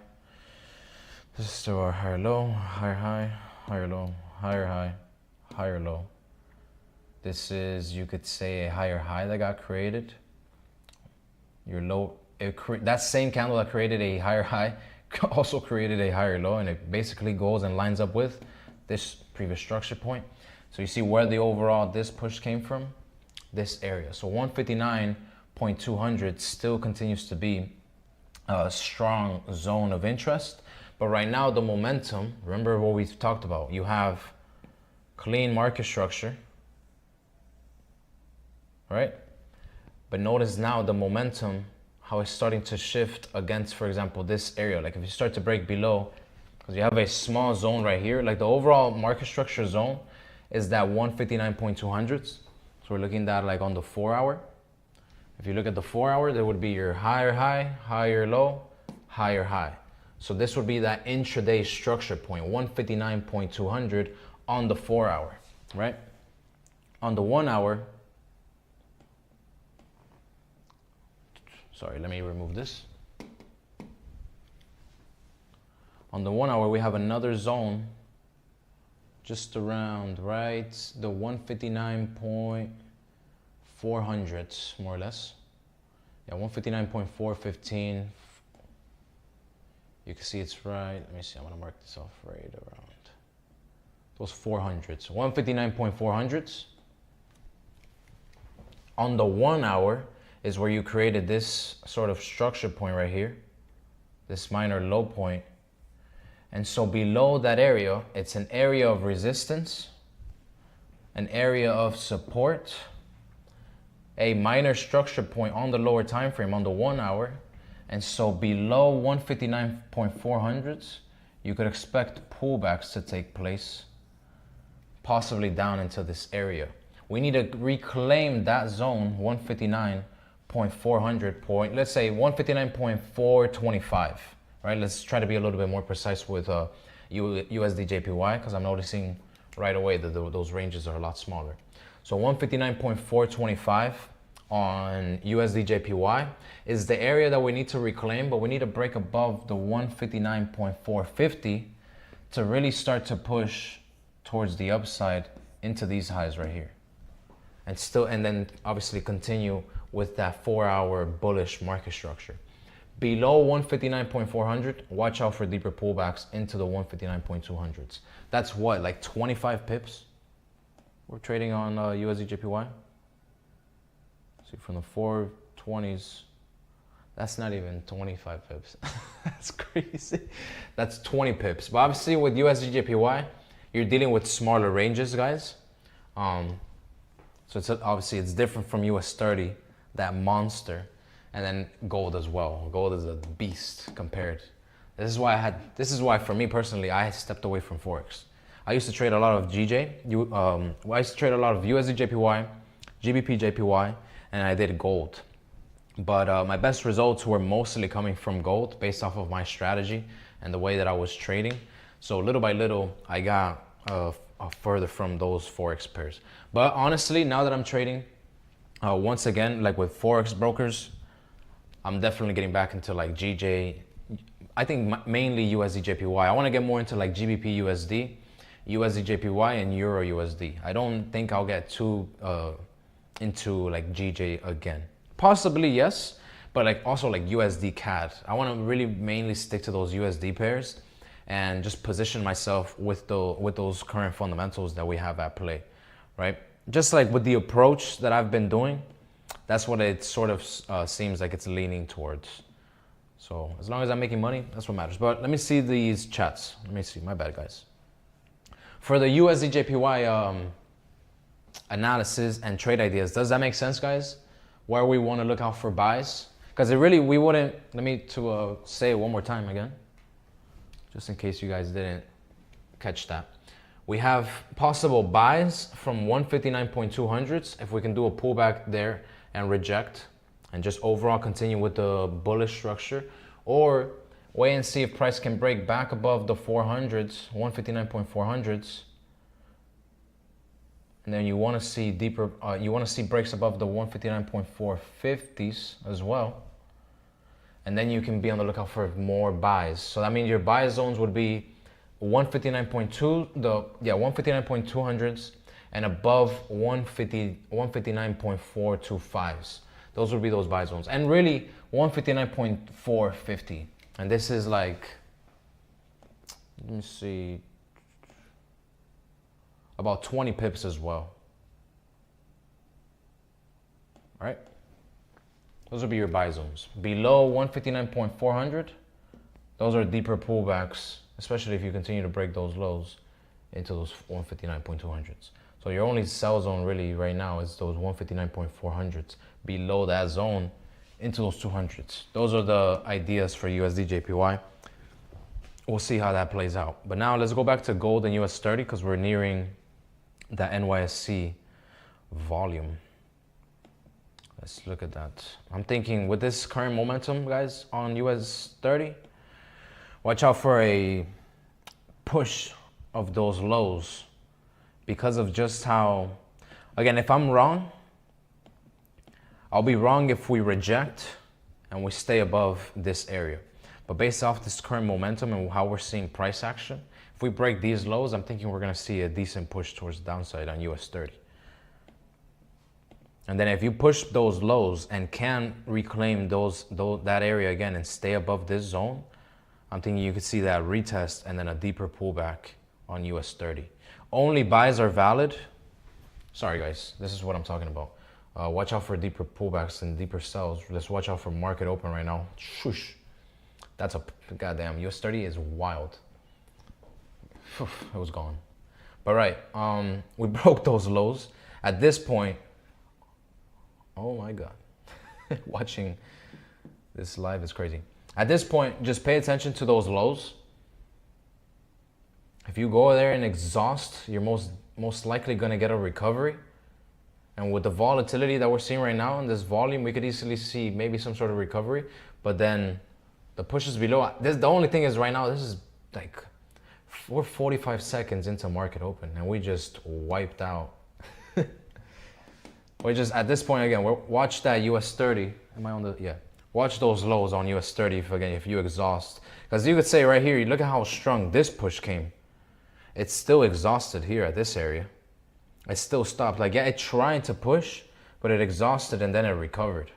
This is still our higher low, higher high, higher low, higher high, higher low. This is, you could say, a higher high that got created. Your low, that same candle that created a higher high also created a higher low, and it basically goes and lines up with this previous structure point. So you see where the overall, this push came from, this area. So 159.200 still continues to be a strong zone of interest. But right now the momentum, remember what we've talked about, you have clean market structure, right? But notice now the momentum, how it's starting to shift against, for example, this area. Like if you start to break below, because you have a small zone right here, like the overall market structure zone is that 159.200. So we're looking at like on the 4 hour. If you look at the 4 hour, there would be your higher high, higher low, higher high. So this would be that intraday structure point, 159.200 on the 4 hour, right? On the 1 hour, sorry, let me remove this. On the 1 hour, we have another zone just around, right, the 159.400, more or less. Yeah, 159.415. You can see it's right. Let me see, I'm gonna mark this off right around those 400s. 159.400s. On the 1 hour is where you created this sort of structure point right here, this minor low point. And so below that area, it's an area of resistance, an area of support, a minor structure point on the lower time frame on the 1 hour. And so below 159.400s, you could expect pullbacks to take place, possibly down into this area. We need to reclaim that zone, 159.400 point, let's say 159.425, right? Let's try to be a little bit more precise with USDJPY, because I'm noticing right away that those ranges are a lot smaller. So 159.425 on USDJPY is the area that we need to reclaim, but we need to break above the 159.450 to really start to push towards the upside into these highs right here. And then obviously continue with that 4 hour bullish market structure. Below 159.400, watch out for deeper pullbacks into the 159.200s. That's what, like 25 pips? We're trading on USDJPY. See, from the 420s, that's not even 25 pips. That's crazy. That's 20 pips. But obviously with USDJPY, you're dealing with smaller ranges, guys. So obviously it's different from US30, that monster, and then gold as well. Gold is a beast compared. This is why for me personally, I stepped away from Forex. I used to trade a lot of GJ. I used to trade a lot of USDJPY, GBPJPY, and I did gold. But my best results were mostly coming from gold based off of my strategy and the way that I was trading. So little by little, I got further from those Forex pairs. But honestly, now that I'm trading, once again, like with Forex brokers, I'm definitely getting back into like GJ. I think mainly USDJPY. I want to get more into like GBP USD, USDJPY, and Euro USD. I don't think I'll get too into like GJ again. Possibly yes, but like also like USD CAD. I want to really mainly stick to those USD pairs and just position myself with those current fundamentals that we have at play, right? just like with the approach that I've been doing, that's what it sort of seems like it's leaning towards. So as long as I'm making money, that's what matters. But let me see these chats. Let me see, my bad guys. For the USDJPY analysis and trade ideas, does that make sense, guys? Where we want to look out for buys? Because it really, we wouldn't, let me say it one more time again, just in case you guys didn't catch that. We have possible buys from 159.200s if we can do a pullback there and reject and just overall continue with the bullish structure, or wait and see if price can break back above the 400s, 159.400s. And then you want to see deeper, you want to see breaks above the 159.450s as well. And then you can be on the lookout for more buys. So that means your buy zones would be 159.200s and above 159.425s. Those would be those buy zones. And really 159.450. And this is like, let me see, about 20 pips as well. All right. Those would be your buy zones. Below 159.400, those are deeper pullbacks, especially if you continue to break those lows into those 159.200s. So your only sell zone really right now is those 159.400s. Below that zone into those 200s. Those are the ideas for USDJPY. We'll see how that plays out. But now let's go back to gold and US30 because we're nearing the NYSE volume. Let's look at that. I'm thinking with this current momentum, guys, on US30, watch out for a push of those lows because of just how, again, if I'm wrong, I'll be wrong if we reject and we stay above this area. But based off this current momentum and how we're seeing price action, if we break these lows, I'm thinking we're going to see a decent push towards the downside on US30. And then if you push those lows and can reclaim that area again and stay above this zone, I'm thinking you could see that retest and then a deeper pullback on US30. Only buys are valid. Sorry guys, this is what I'm talking about. Watch out for deeper pullbacks and deeper sells. Let's watch out for market open right now. Shoosh. That's a goddamn US30 is wild. It was gone. But right, we broke those lows. At this point, oh my God, watching this live is crazy. At this point, just pay attention to those lows. If you go there and exhaust, you're most likely gonna get a recovery. And with the volatility that we're seeing right now in this volume, we could easily see maybe some sort of recovery. But then the pushes below, the only thing is right now, this is like, we're 45 seconds into market open and we just wiped out. We just, at this point again, watch that US30. Am I on the, yeah. Watch those lows on US30 if you exhaust. Because you could say right here, look at how strong this push came. It's still exhausted here at this area. It still stopped. Like, yeah, it tried to push, but it exhausted and then it recovered.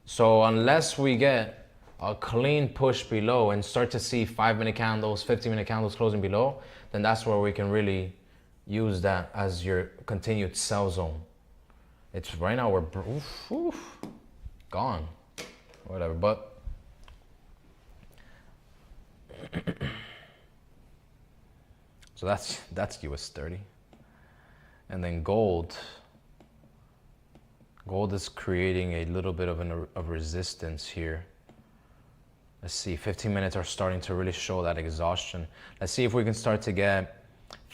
So unless we get a clean push below and start to see 5-minute candles, 15-minute candles closing below, then that's where we can really use that as your continued sell zone. It's right now we're gone, whatever. But so that's US30, and then gold. Gold is creating a little bit of resistance here. Let's see, 15 minutes are starting to really show that exhaustion. Let's see if we can start to get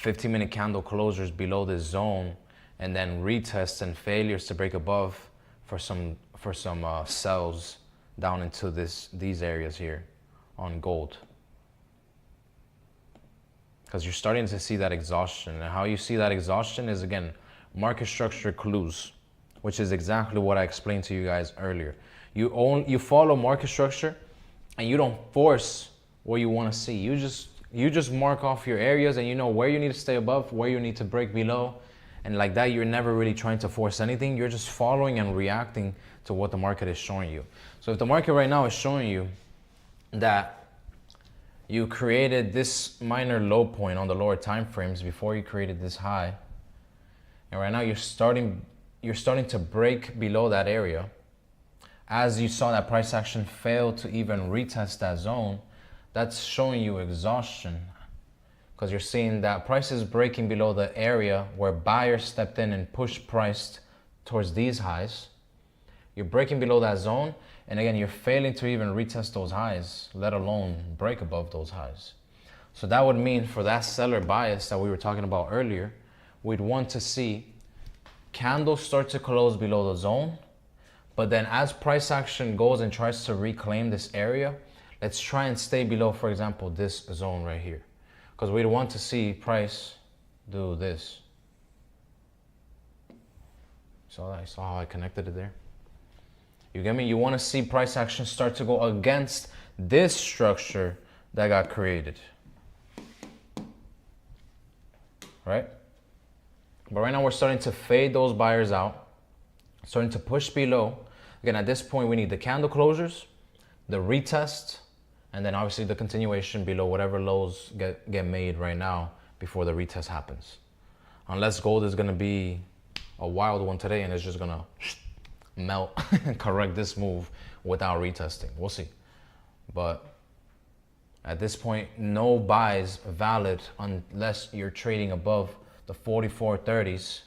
15-minute candle closures below this zone, and then retests and failures to break above for some sells down into these areas here on gold. Because you're starting to see that exhaustion, and how you see that exhaustion is, again, market structure clues, which is exactly what I explained to you guys earlier. You follow market structure, and you don't force what you want to see. You just mark off your areas, and you know where you need to stay above, where you need to break below. And like that, you're never really trying to force anything. You're just following and reacting to what the market is showing you. So if the market right now is showing you that you created this minor low point on the lower time frames before you created this high, And right now you're starting to break below that area. As you saw that price action fail to even retest that zone, that's showing you exhaustion, because you're seeing that price is breaking below the area where buyers stepped in and pushed price towards these highs. You're breaking below that zone, and again, you're failing to even retest those highs, let alone break above those highs. So that would mean for that seller bias that we were talking about earlier, we'd want to see candles start to close below the zone. But then as price action goes and tries to reclaim this area, let's try and stay below, for example, this zone right here. Because we'd want to see price do this. Saw how I connected it there? You get me? You want to see price action start to go against this structure that got created. Right? But right now we're starting to fade those buyers out, starting to push below. Again, at this point, we need the candle closures, the retest, and then obviously the continuation below whatever lows get made right now before the retest happens. Unless gold is going to be a wild one today and it's just going to melt and correct this move without retesting. We'll see. But at this point, no buys valid unless you're trading above the 44.30s.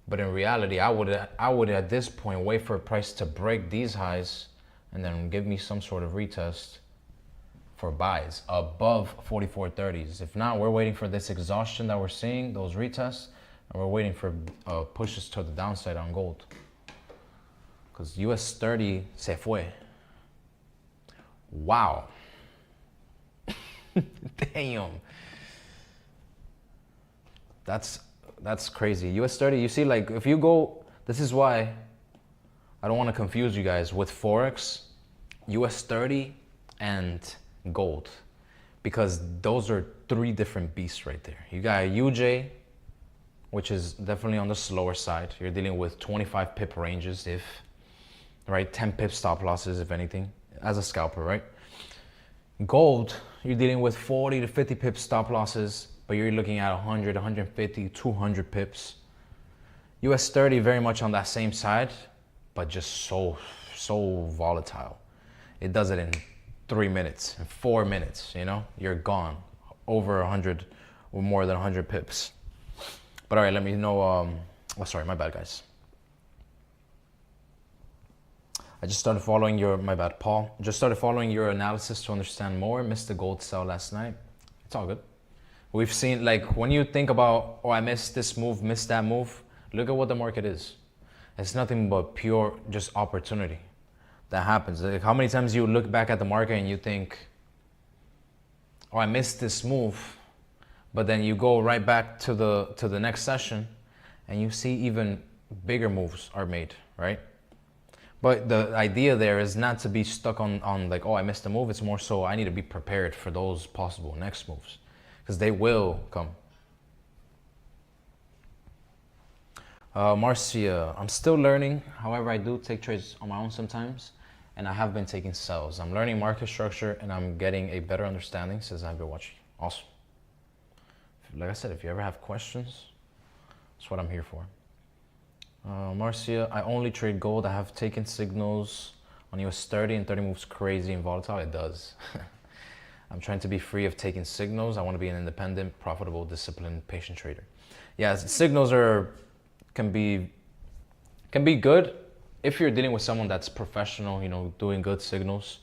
But in reality, I would at this point wait for a price to break these highs and then give me some sort of retest for buys above 44.30s. If not, we're waiting for this exhaustion that we're seeing, those retests, and we're waiting for pushes to the downside on gold. Because US30 se fue. Wow. Damn. That's crazy. US30, you see, like, if you go, this is why I don't want to confuse you guys with Forex, US30, and gold. Because those are three different beasts right there. You got UJ, which is definitely on the slower side. You're dealing with 25 pip ranges, if, right? 10 pip stop losses, if anything, as a scalper, right? Gold, you're dealing with 40 to 50 pip stop losses, but you're looking at 100, 150, 200 pips. US30 very much on that same side, but just so volatile. It does it in 3 minutes, in 4 minutes, you know? You're gone. Over 100 or more than 100 pips. But all right, let me know, oh, sorry, my bad, guys. I just started following your, my bad, Paul. Just started following your analysis to understand more. Missed the gold sell last night. It's all good. We've seen, like, when you think about, oh, I missed this move, missed that move, look at what the market is. It's nothing but pure just opportunity that happens. Like, how many times you look back at the market and you think, oh, I missed this move, but then you go right back to the next session and you see even bigger moves are made, right? But the idea there is not to be stuck on like, oh, I missed a move. It's more so I need to be prepared for those possible next moves, because they will come. Marcia, I'm still learning. However, I do take trades on my own sometimes, and I have been taking sells. I'm learning market structure, and I'm getting a better understanding since I've been watching. Awesome. Like I said, if you ever have questions, that's what I'm here for. Marcia, I only trade gold. I have taken signals on US30, and 30 moves crazy and volatile. It does. I'm trying to be free of taking signals. I want to be an independent, profitable, disciplined, patient trader. Yeah, signals can be good if you're dealing with someone that's professional, you know, doing good signals.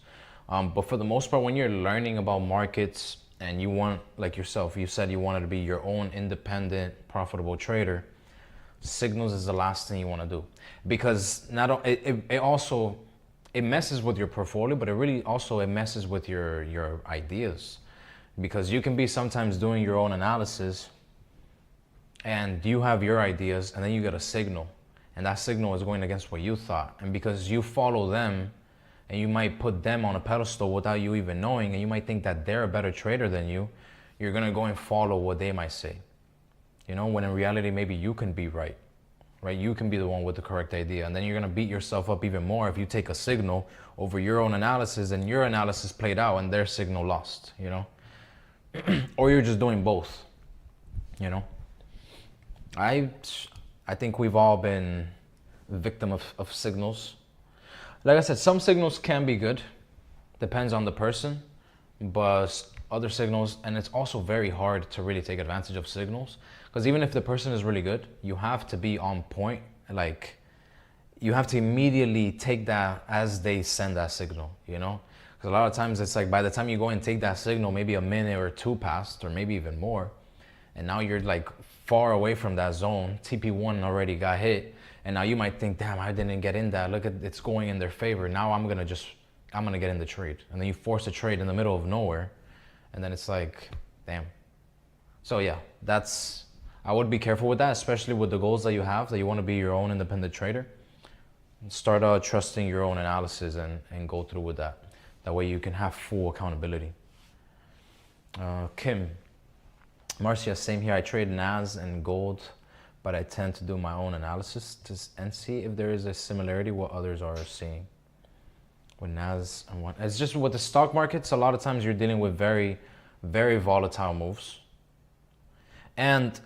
But for the most part, when you're learning about markets and you want, like yourself, you said you wanted to be your own independent, profitable trader, signals is the last thing you want to do, because it messes with your portfolio, but it really also, it messes with your ideas, because you can be sometimes doing your own analysis and you have your ideas, and then you get a signal, and that signal is going against what you thought, and because you follow them and you might put them on a pedestal without you even knowing, and you might think that they're a better trader than you, you're going to go and follow what they might say, you know, when in reality maybe you can be right? You can be the one with the correct idea, and then you're going to beat yourself up even more if you take a signal over your own analysis and your analysis played out and their signal lost, you know. Or you're just doing both, you know. I think we've all been victim of signals. Like I said, some signals can be good, depends on the person, but other signals, and it's also very hard to really take advantage of signals, because even if the person is really good, you have to be on point. Like, you have to immediately take that as they send that signal, you know? Because a lot of times it's like by the time you go and take that signal, maybe a minute or two passed, or maybe even more, and now you're like far away from that zone. TP1 already got hit, and now you might think, damn, I didn't get in that. Look at, it's going in their favor. Now I'm gonna get in the trade. And then you force a trade in the middle of nowhere, and then it's like, damn. So yeah, I would be careful with that, especially with the goals that you have, that you want to be your own independent trader. Start trusting your own analysis and go through with that. That way you can have full accountability. Kim, Marcia, same here. I trade NAS and gold, but I tend to do my own analysis and see if there is a similarity what others are seeing. With NAS and what, it's just with the stock markets, a lot of times you're dealing with very, very volatile moves. And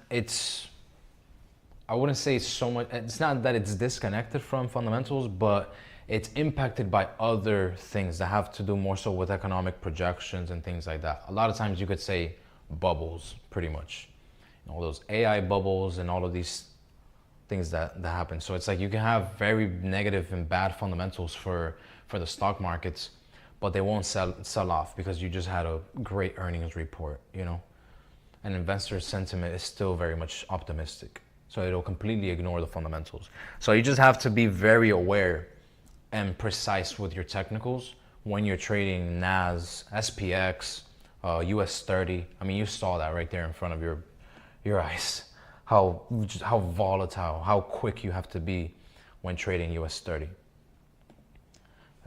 I wouldn't say so much, it's not that it's disconnected from fundamentals, but it's impacted by other things that have to do more so with economic projections and things like that. A lot of times you could say bubbles, pretty much. All those AI bubbles and all of these things that happen. So it's like you can have very negative and bad fundamentals for the stock markets, but they won't sell off because you just had a great earnings report, you know? And investor sentiment is still very much optimistic. So it'll completely ignore the fundamentals. So you just have to be very aware and precise with your technicals when you're trading NAS, SPX, US30. I mean, you saw that right there in front of your eyes. How volatile, how quick you have to be when trading US30.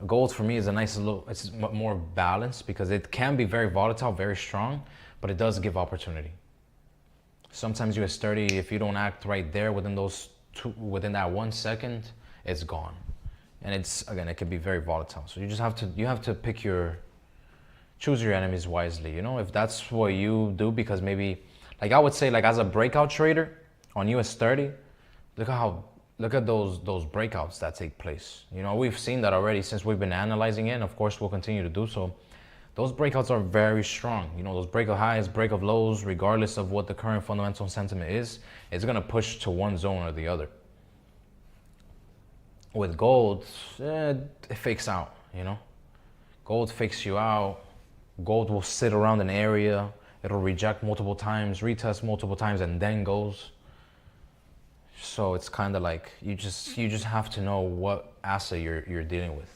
Gold for me is a nice little, it's more balanced because it can be very volatile, very strong, but it does give opportunity. Sometimes US30, if you don't act right there within that 1 second, it's gone. And again, it can be very volatile. So you just have to choose your enemies wisely. You know, if that's what you do, because maybe, like I would say, like as a breakout trader on US30, look at those breakouts that take place. You know, we've seen that already since we've been analyzing it, and of course we'll continue to do so. Those breakouts are very strong. You know, those breakout highs, breakout lows, regardless of what the current fundamental sentiment is, it's gonna push to one zone or the other. With gold, it fakes out, you know? Gold fakes you out. Gold will sit around an area. It'll reject multiple times, retest multiple times, and then goes. So it's kind of like, you just have to know what asset you're dealing with.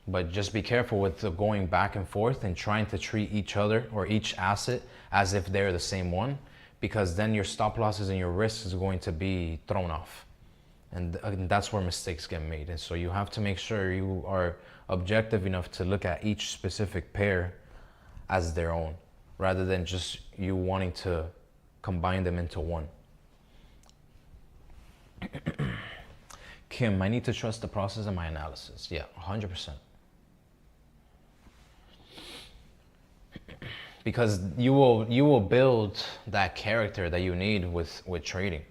But just be careful with the going back and forth and trying to treat each other or each asset as if they're the same one, because then your stop losses and your risks is going to be thrown off. And that's where mistakes get made. And so you have to make sure you are objective enough to look at each specific pair as their own, rather than just you wanting to combine them into one. Kim, I need to trust the process and my analysis. Yeah, 100%. Because you will build that character that you need with trading.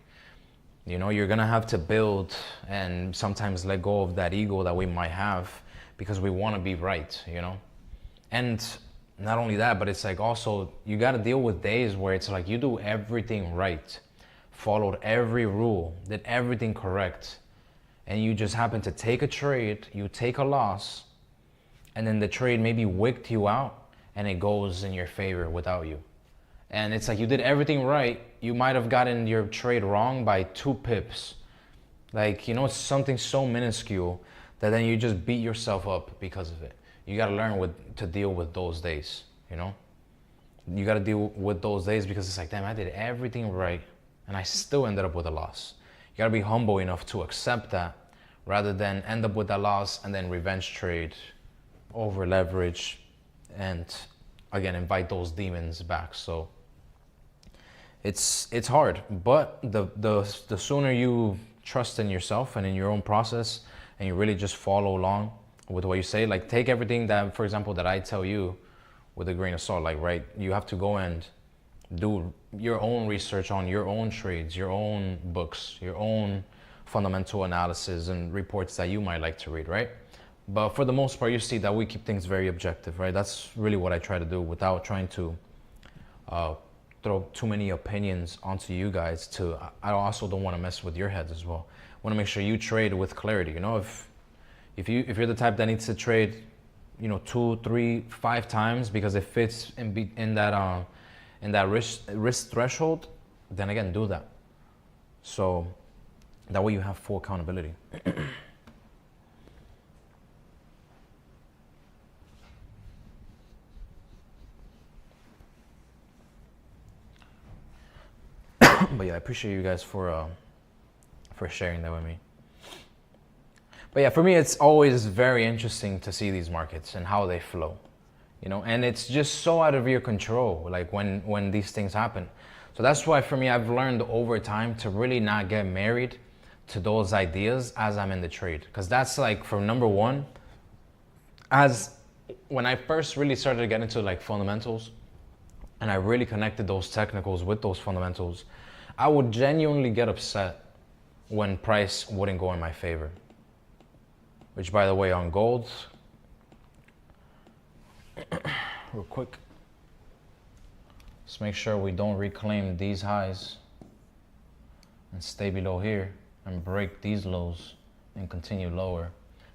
You know, you're gonna have to build and sometimes let go of that ego that we might have because we want to be right, you know? And not only that, but it's like also you got to deal with days where it's like you do everything right, followed every rule, did everything correct, and you just happen to take a trade, you take a loss, and then the trade maybe wicked you out and it goes in your favor without you. And it's like you did everything right. You might have gotten your trade wrong by 2 pips. Like, you know, it's something so minuscule that then you just beat yourself up because of it. You got to learn to deal with those days, you know? You got to deal with those days because it's like, damn, I did everything right and I still ended up with a loss. You got to be humble enough to accept that rather than end up with that loss and then revenge trade, over leverage, and again, invite those demons back. So it's hard, but the sooner you trust in yourself and in your own process and you really just follow along with what you say, like take everything that, for example, that I tell you with a grain of salt, like, right, you have to go and do your own research on your own trades, your own books, your own fundamental analysis and reports that you might like to read, right? But for the most part, you see that we keep things very objective, right? That's really what I try to do without trying to throw too many opinions onto you guys. I also don't want to mess with your heads as well. I want to make sure you trade with clarity. You know, if you're the type that needs to trade, you know, 2, 3, 5 times because it fits in that risk threshold, then again, do that. So that way you have full accountability. But yeah, I appreciate you guys for sharing that with me. But yeah, for me, it's always very interesting to see these markets and how they flow, you know, and it's just so out of your control, like when these things happen. So that's why for me, I've learned over time to really not get married to those ideas as I'm in the trade. Because that's like, for number one, when I first really started to get into like fundamentals and I really connected those technicals with those fundamentals, I would genuinely get upset when price wouldn't go in my favor. Which, by the way, on gold, real quick, let's make sure we don't reclaim these highs and stay below here and break these lows and continue lower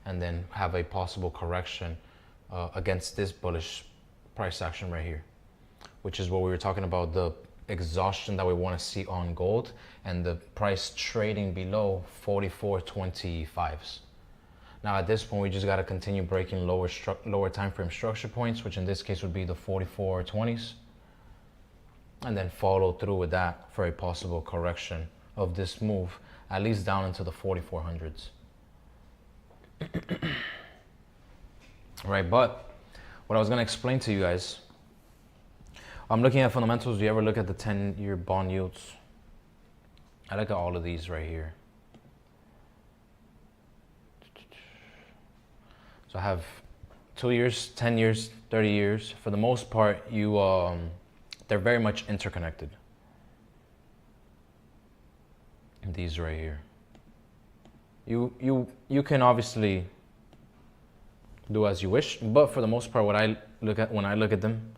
and then have a possible correction against this bullish price action right here, which is what we were talking about, the exhaustion that we want to see on gold and the price trading below 44.25s. Now at this point, we just got to continue breaking lower time frame structure points, which in this case would be the 44.20s, and then follow through with that for a possible correction of this move, at least down into the 4400s. Right, but what I was going to explain to you guys, I'm looking at fundamentals. Do you ever look at the 10-year bond yields? I look at all of these right here. So I have 2 years, 10 years, 30 years. For the most part, they're very much interconnected. These right here. You can obviously do as you wish, but for the most part, when I look at them,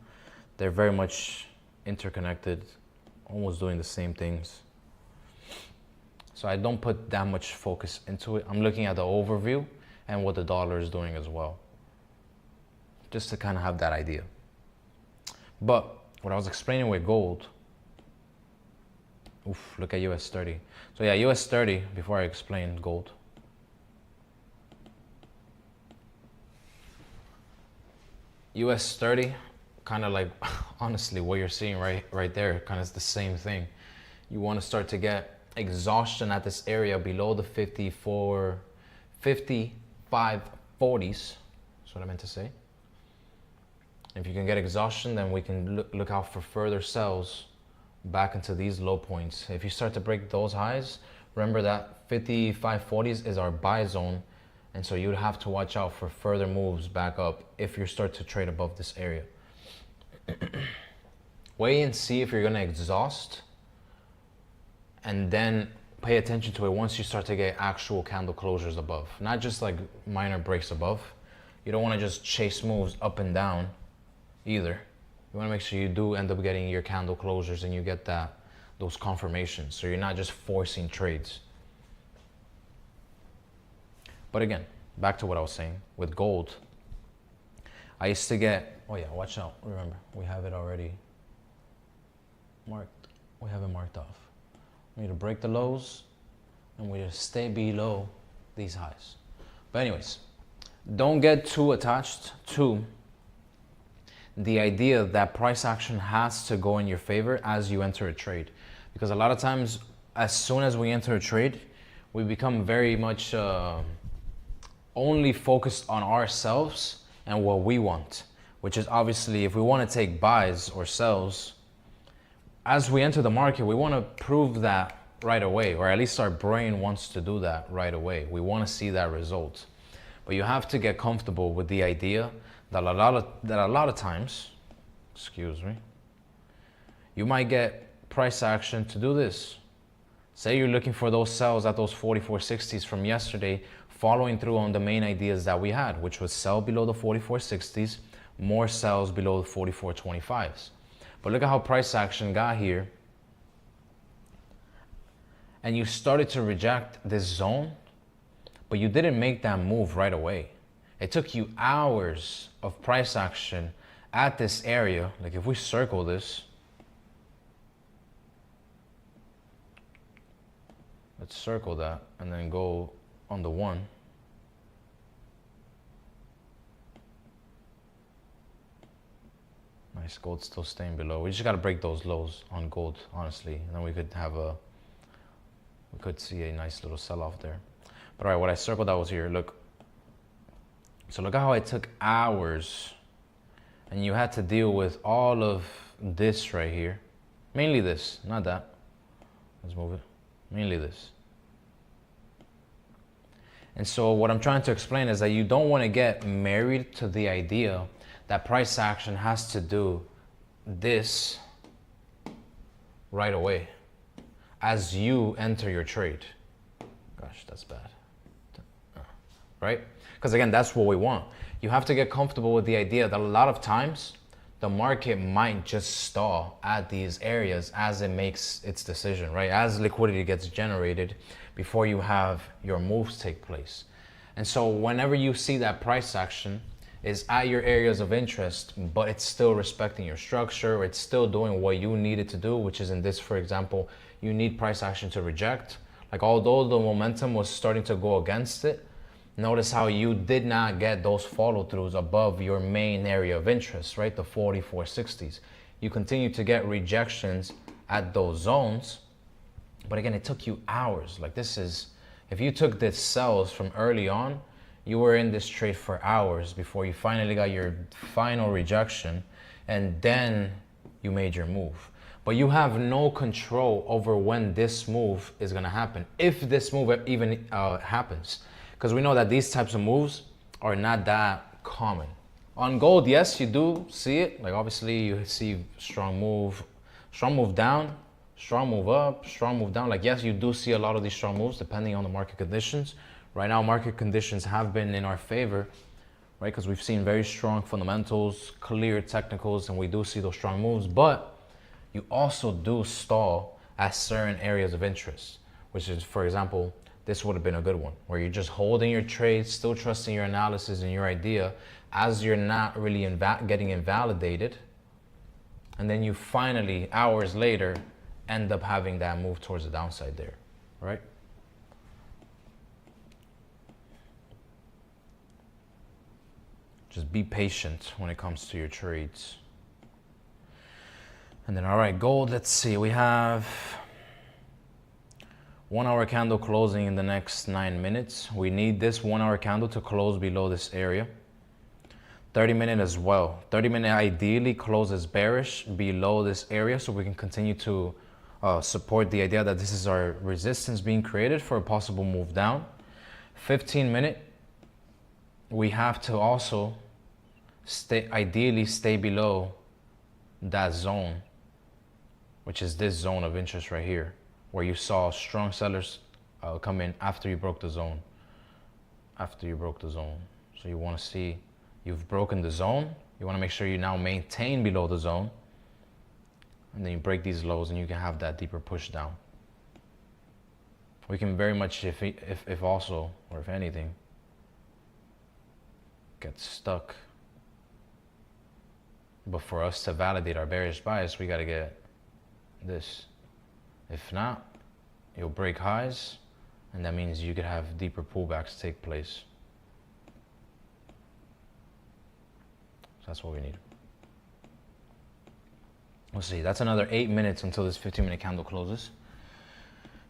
they're very much interconnected, almost doing the same things. So I don't put that much focus into it. I'm looking at the overview and what the dollar is doing as well, just to kind of have that idea. But what I was explaining with gold, look at US30. So yeah, US30, before I explain gold. US30, kind of like, honestly, what you're seeing right there, kind of is the same thing. You want to start to get exhaustion at this area below the 5540s. That's what I meant to say. If you can get exhaustion, then we can look out for further sells back into these low points. If you start to break those highs, remember that 5540s is our buy zone, and so you'd have to watch out for further moves back up if you start to trade above this area. Wait and see if you're going to exhaust, and then pay attention to it once you start to get actual candle closures above, not just like minor breaks above. You don't want to just chase moves up and down either. You want to make sure you do end up getting your candle closures and you get those confirmations, so you're not just forcing trades. But again, back to what I was saying with gold. I used to get, oh yeah, watch out. Remember, we have it already marked. We have it marked off. We need to break the lows and we just stay below these highs. But anyways, don't get too attached to the idea that price action has to go in your favor as you enter a trade. Because a lot of times, as soon as we enter a trade, we become very much only focused on ourselves and what we want, which is obviously, if we want to take buys or sells, as we enter the market, we want to prove that right away, or at least our brain wants to do that right away. We want to see that result. But you have to get comfortable with the idea that a lot of times, excuse me, You might get price action to do this. Say you're looking for those sells at those 44.60s from yesterday, following through on the main ideas that we had, which was sell below the 44.60s, more sells below the 44.25s. But look at how price action got here. And you started to reject this zone, but you didn't make that move right away. It took you hours of price action at this area. Like if we circle this, let's circle that and then go on the one. Nice, gold still staying below. We just got to break those lows on gold, honestly. And then we could see a nice little sell-off there. But all right, what I circled out was here, look. So look at how it took hours and you had to deal with all of this right here. Mainly this, not that. Let's move it. Mainly this. And so what I'm trying to explain is that you don't want to get married to the idea that price action has to do this right away as you enter your trade. Gosh, that's bad. Right? Because again, that's what we want. You have to get comfortable with the idea that a lot of times the market might just stall at these areas as it makes its decision, right? As liquidity gets generated before you have your moves take place. And so whenever you see that price action is at your areas of interest, but it's still respecting your structure, or it's still doing what you need it to do, which is in this, for example, you need price action to reject. Like although the momentum was starting to go against it, notice how you did not get those follow throughs above your main area of interest, right? The 44.60s. You continue to get rejections at those zones. But again, it took you hours. Like this is, if you took the sells from early on, you were in this trade for hours before you finally got your final rejection, and then you made your move. But you have no control over when this move is gonna happen, if this move even happens. Because we know that these types of moves are not that common. On gold, yes, you do see it. Like obviously you see strong move down, strong move up, strong move down. Like yes, you do see a lot of these strong moves depending on the market conditions. Right now, market conditions have been in our favor, right? Because we've seen very strong fundamentals, clear technicals, and we do see those strong moves. But you also do stall at certain areas of interest, which is, for example, this would have been a good one, where you're just holding your trades, still trusting your analysis and your idea as you're not really getting invalidated. And then you finally, hours later, end up having that move towards the downside there, right? Just be patient when it comes to your trades. And then, all right, gold, let's see. We have 1 hour candle closing in the next 9 minutes. We need this 1 hour candle to close below this area. 30-minute as well. 30-minute ideally closes bearish below this area so we can continue to support the idea that this is our resistance being created for a possible move down. 15-minute, we have to also ideally stay below that zone, which is this zone of interest right here, where you saw strong sellers come in after you broke the zone. After you broke the zone. So you want to see you've broken the zone. You want to make sure you now maintain below the zone. And then you break these lows and you can have that deeper push down. We can very much, if also, or if anything, get stuck. But for us to validate our bearish bias, we got to get this. If not, you'll break highs, and that means you could have deeper pullbacks take place. So that's what we need. We'll see. That's another 8 minutes until this 15-minute candle closes.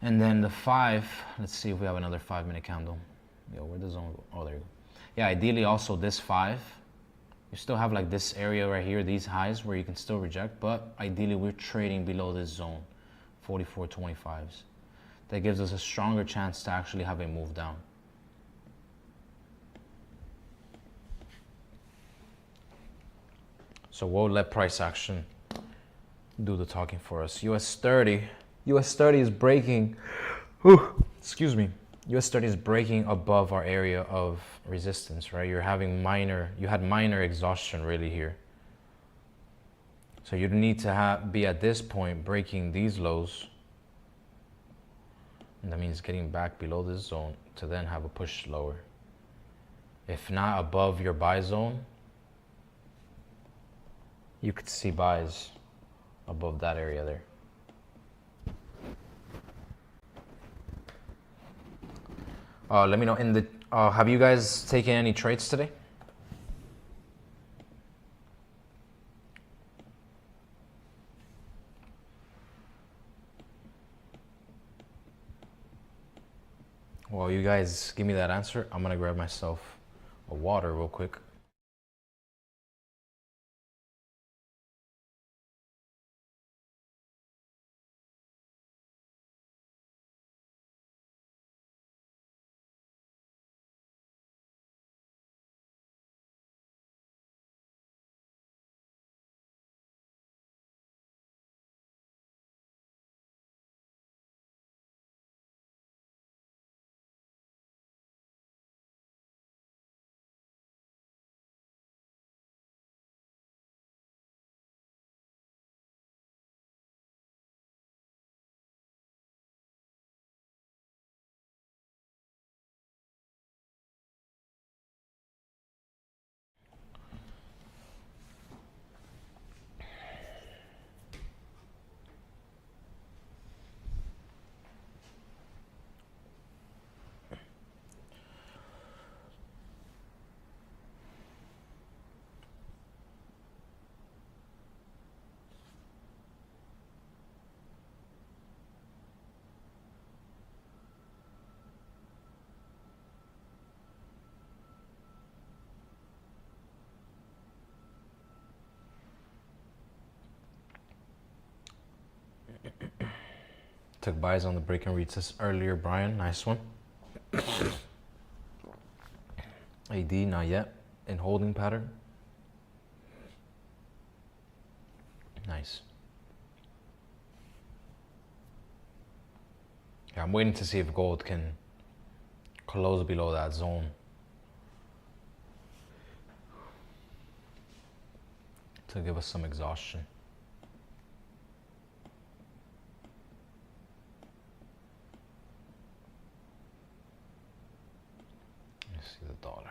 And then the 5, let's see if we have another 5-minute candle. Yo, where'd the zone go? Oh, there you go. Yeah, ideally also this 5. You still have like this area right here, these highs where you can still reject, but ideally we're trading below this zone, 44.25s. That gives us a stronger chance to actually have a move down. So we'll let price action do the talking for us. US30 is breaking, excuse me, US30 is breaking above our area of resistance, right? You had minor exhaustion really here. So you need to be at this point breaking these lows. And that means getting back below this zone to then have a push lower. If not above your buy zone, you could see buys above that area there. Let me know in the, have you guys taken any trades today? While you guys give me that answer, I'm gonna grab myself a water real quick. Took buys on the break and retest earlier, Brian. Nice one. AD, not yet. In holding pattern. Nice. Yeah, I'm waiting to see if gold can close below that zone to give us some exhaustion. See the dollar.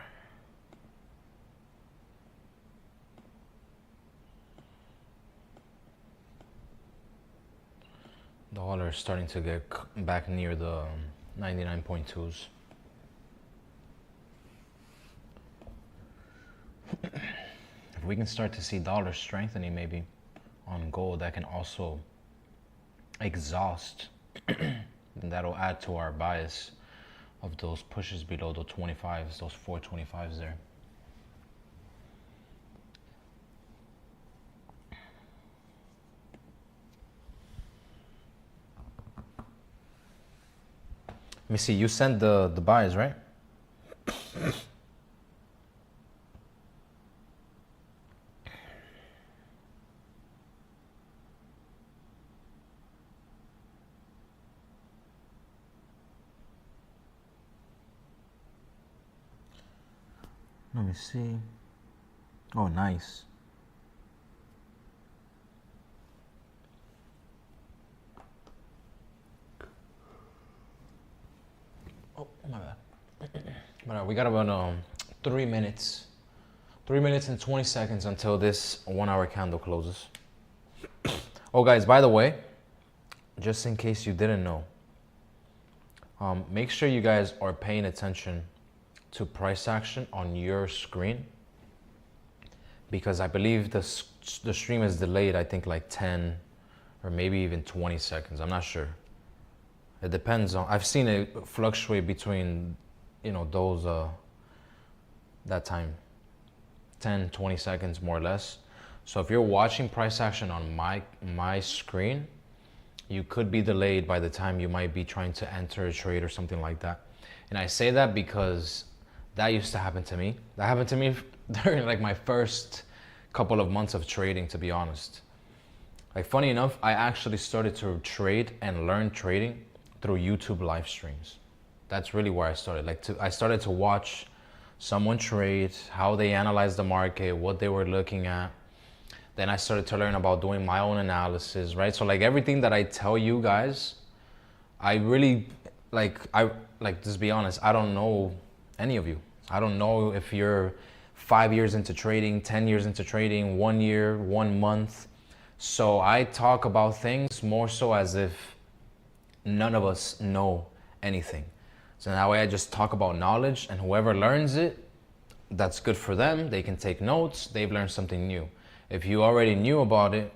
Dollar is starting to get back near the 99.2s. If we can start to see dollar strengthening maybe on gold, that can also exhaust, then that'll add to our bias of those pushes below the 25s, those 425s there. Let me see, you sent the buys, right? Let me see. Oh, nice. Oh, my bad. But we got about 3 minutes. 3 minutes and 20 seconds until this 1 hour candle closes. Oh, guys, by the way, just in case you didn't know, make sure you guys are paying attention to price action on your screen, because I believe the stream is delayed, I think like 10 or maybe even 20 seconds. I'm not sure. It depends on, I've seen it fluctuate between, you know, those, that time, 10, 20 seconds more or less. So if you're watching price action on my screen, you could be delayed by the time you might be trying to enter a trade or something like that. And I say that because that used to happen to me. That happened to me during like my first couple of months of trading, to be honest. Like, funny enough, I actually started to trade and learn trading through YouTube live streams. That's really where I started. I started to watch someone trade, how they analyze the market, what they were looking at. Then I started to learn about doing my own analysis, right? So like everything that I tell you guys, I really just be honest, I don't know any of you. I don't know if you're 5 years into trading, 10 years into trading, 1 year, 1 month. So I talk about things more so as if none of us know anything. So that way I just talk about knowledge, and whoever learns it, that's good for them. They can take notes, they've learned something new. If you already knew about it,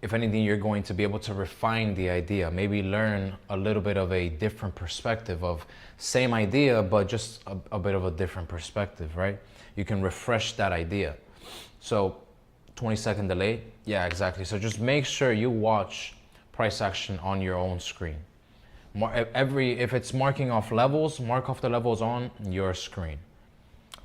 if anything, you're going to be able to refine the idea, maybe learn a little bit of a different perspective of same idea, but just a bit of a different perspective, right? You can refresh that idea. So 20-second delay, yeah, exactly. So just make sure you watch price action on your own screen. If it's marking off levels, mark off the levels on your screen.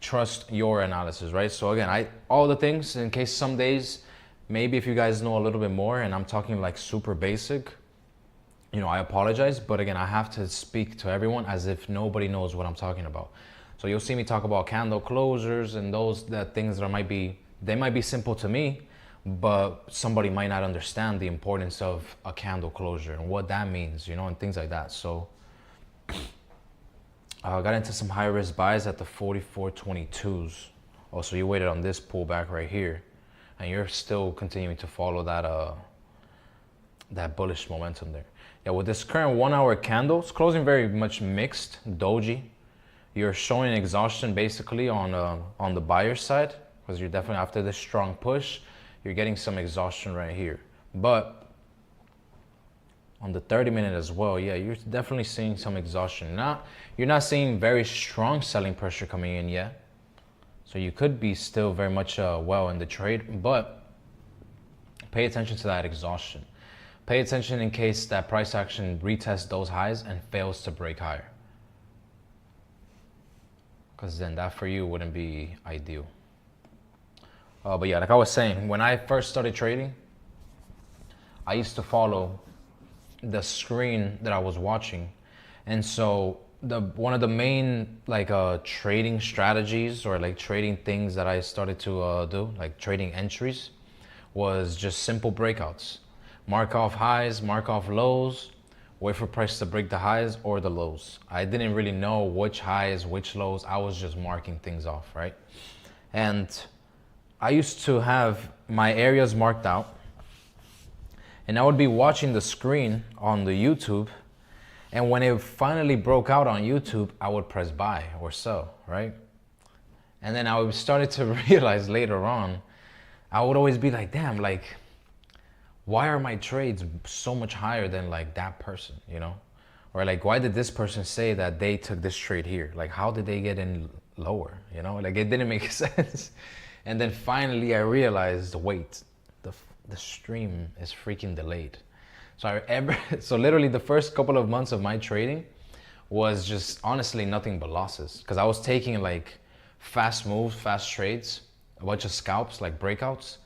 Trust your analysis, right? So again, all the things, in case some days, maybe if you guys know a little bit more and I'm talking like super basic, I apologize. But again, I have to speak to everyone as if nobody knows what I'm talking about. So you'll see me talk about candle closures and things that might be simple to me, but somebody might not understand the importance of a candle closure and what that means, and things like that. So I got into some high risk buys at the 44.22s. Also, you waited on this pullback right here, and you're still continuing to follow that bullish momentum there. Yeah, with this current 1 hour candle, it's closing very much mixed, doji. You're showing exhaustion basically on the buyer side, because you're definitely, after this strong push, you're getting some exhaustion right here. But on the 30-minute as well, yeah, you're definitely seeing some exhaustion. You're not seeing very strong selling pressure coming in yet. So you could be still very much well in the trade, but pay attention to that exhaustion. Pay attention in case that price action retests those highs and fails to break higher. Because then that for you wouldn't be ideal. But yeah, like I was saying, when I first started trading, I used to follow the screen that I was watching. And so one of the main trading strategies or like trading things that I started to do, like trading entries, was just simple breakouts. Mark off highs, mark off lows, wait for price to break the highs or the lows. I didn't really know which highs, which lows. I was just marking things off, right? And I used to have my areas marked out, and I would be watching the screen on the YouTube, and when it finally broke out on YouTube, I would press buy or sell, right? And then I started to realize later on, I would always be like, damn, like, why are my trades so much higher than like that person, Or like, why did this person say that they took this trade here? Like, how did they get in lower, Like, it didn't make sense. And then finally I realized, wait, the stream is freaking delayed. So literally the first couple of months of my trading was just honestly nothing but losses, because I was taking like fast moves, fast trades, a bunch of scalps, like breakouts,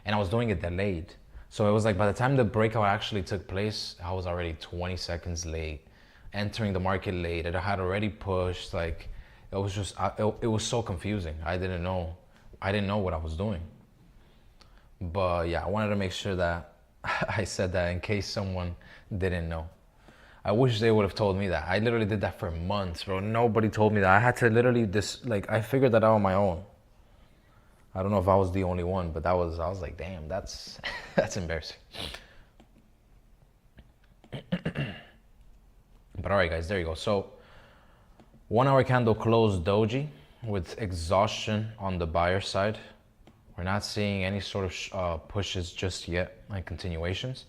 and I was doing it delayed. So it was like by the time the breakout actually took place, I was already 20 seconds late, entering the market late. It had already pushed. Like, it was just, it was so confusing. I didn't know what I was doing. But yeah, I wanted to make sure that I said that in case someone didn't know. I wish they would have told me that. I literally did that for months, bro. Nobody told me that. I had to literally I figured that out on my own. I don't know if I was the only one, but I was like, damn, that's embarrassing. But all right, guys, there you go. So 1 hour candle closed doji with exhaustion on the buyer side. We're not seeing any sort of pushes just yet, like continuations.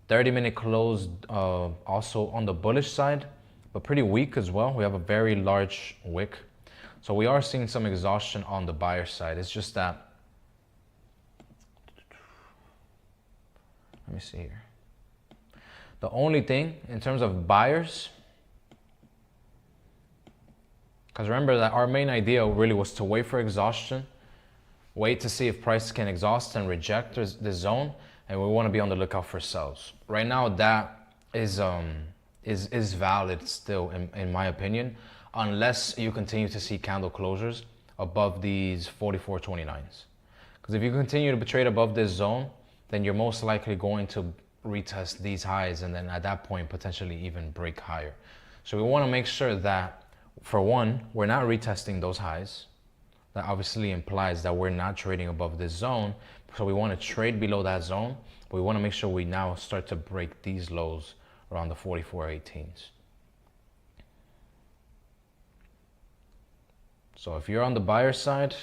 30-minute closed also on the bullish side, but pretty weak as well. We have a very large wick. So we are seeing some exhaustion on the buyer side. It's just that, let me see here. The only thing in terms of buyers, because remember that our main idea really was to wait for exhaustion, wait to see if price can exhaust and reject this zone, and we want to be on the lookout for sells. Right now, that is valid still, in my opinion, unless you continue to see candle closures above these 44.29s. Because if you continue to trade above this zone, then you're most likely going to retest these highs, and then at that point potentially even break higher. So we want to make sure that, for one, we're not retesting those highs. That obviously implies that we're not trading above this zone. So we want to trade below that zone, but we want to make sure we now start to break these lows around the 44.18s. So if you're on the buyer side,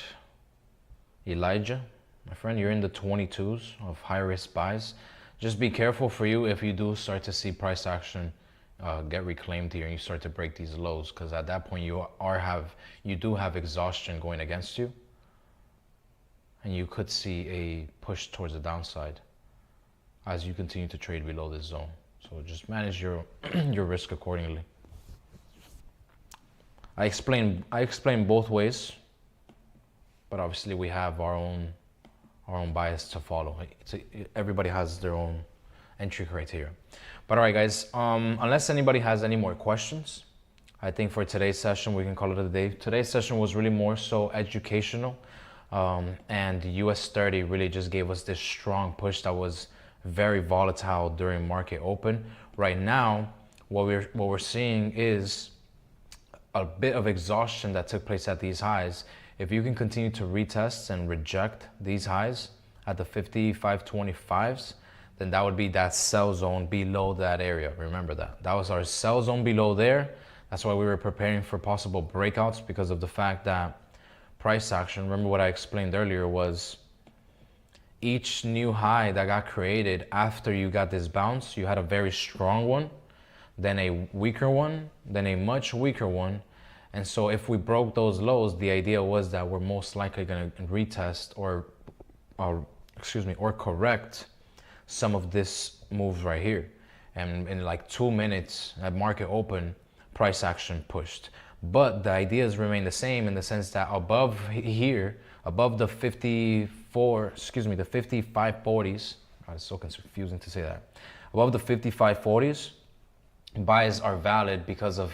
Elijah, my friend, you're in the 22s of high risk buys. Just be careful for you if you do start to see price action get reclaimed here and you start to break these lows, because at that point you do have exhaustion going against you, and you could see a push towards the downside as you continue to trade below this zone. So just manage your your risk accordingly. I explain both ways, but obviously we have our own bias to follow. Everybody has their own entry criteria. But all right, guys, unless anybody has any more questions, I think for today's session, we can call it a day. Today's session was really more so educational, and US30 really just gave us this strong push that was very volatile during market open. Right now, what we're seeing is a bit of exhaustion that took place at these highs. If you can continue to retest and reject these highs at the 55.25s, then that would be that sell zone below that area. Remember that. That was our sell zone below there. That's why we were preparing for possible breakouts, because of the fact that price action, remember what I explained earlier, was each new high that got created after you got this bounce, you had a very strong one, then a weaker one, then a much weaker one. And so if we broke those lows, the idea was that we're most likely going to retest or correct some of this moves right here. And in like 2 minutes at market open, price action pushed. But the ideas remain the same, in the sense that above here, above the 55.40s, it's so confusing to say that. Above the 55.40s, buys are valid because of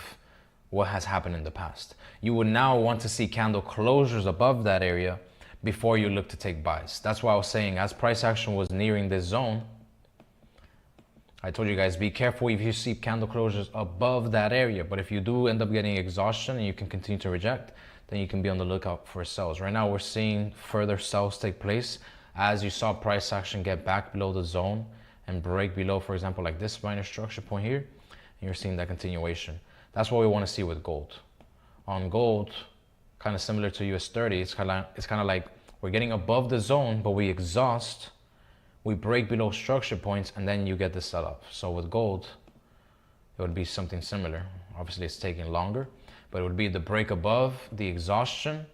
what has happened in the past. You would now want to see candle closures above that area before you look to take buys. That's why I was saying, as price action was nearing this zone, I told you guys, be careful if you see candle closures above that area. But if you do end up getting exhaustion and you can continue to reject, then you can be on the lookout for sells. Right now, we're seeing further sells take place as you saw price action get back below the zone and break below, for example, like this minor structure point here. And you're seeing that continuation. That's what we want to see with gold. On gold, kind of similar to US30, it's kind of like we're getting above the zone, but we exhaust, we break below structure points, and then you get the sell-off. So with gold, it would be something similar. Obviously, it's taking longer, but it would be the break above, the exhaustion.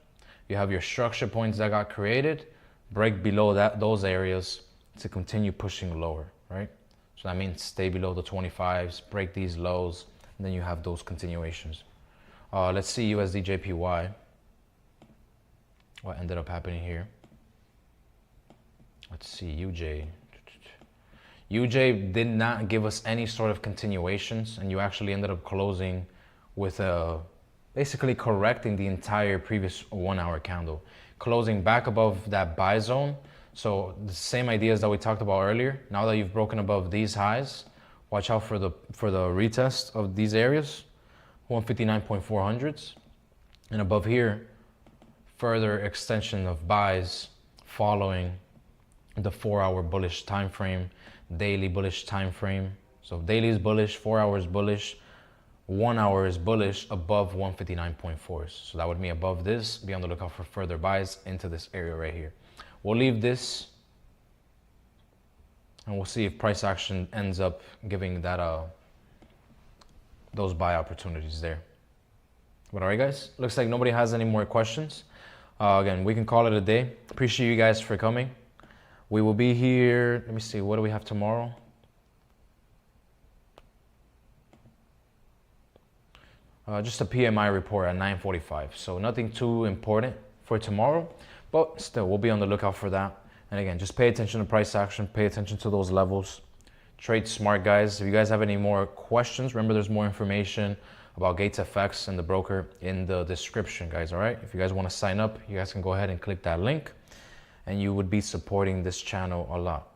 You have your structure points that got created, break below those areas to continue pushing lower, right? So that means stay below the 25s, break these lows, and then you have those continuations. Let's see USDJPY. What ended up happening here? Let's see UJ. UJ did not give us any sort of continuations, and you actually ended up closing with basically correcting the entire previous 1 hour candle, closing back above that buy zone. So the same ideas that we talked about earlier. Now that you've broken above these highs, watch out for the retest of these areas, 159.400s, and above here, further extension of buys following the 4 hour bullish time frame, daily bullish time frame. So daily is bullish, 4 hours bullish, 1 hour is bullish above 159.4s. So that would mean above this, be on the lookout for further buys into this area right here. We'll leave this, and we'll see if price action ends up giving that those buy opportunities there. But all right, guys, looks like nobody has any more questions. Again, we can call it a day. Appreciate you guys for coming. We will be here. Let me see, what do we have tomorrow? Just a PMI report at 9:45. So nothing too important for tomorrow, but still, we'll be on the lookout for that. And again, just pay attention to price action, pay attention to those levels. Trade smart, guys. If you guys have any more questions, remember there's more information about GatesFX and the broker in the description, guys, all right? If you guys want to sign up, you guys can go ahead and click that link, and you would be supporting this channel a lot.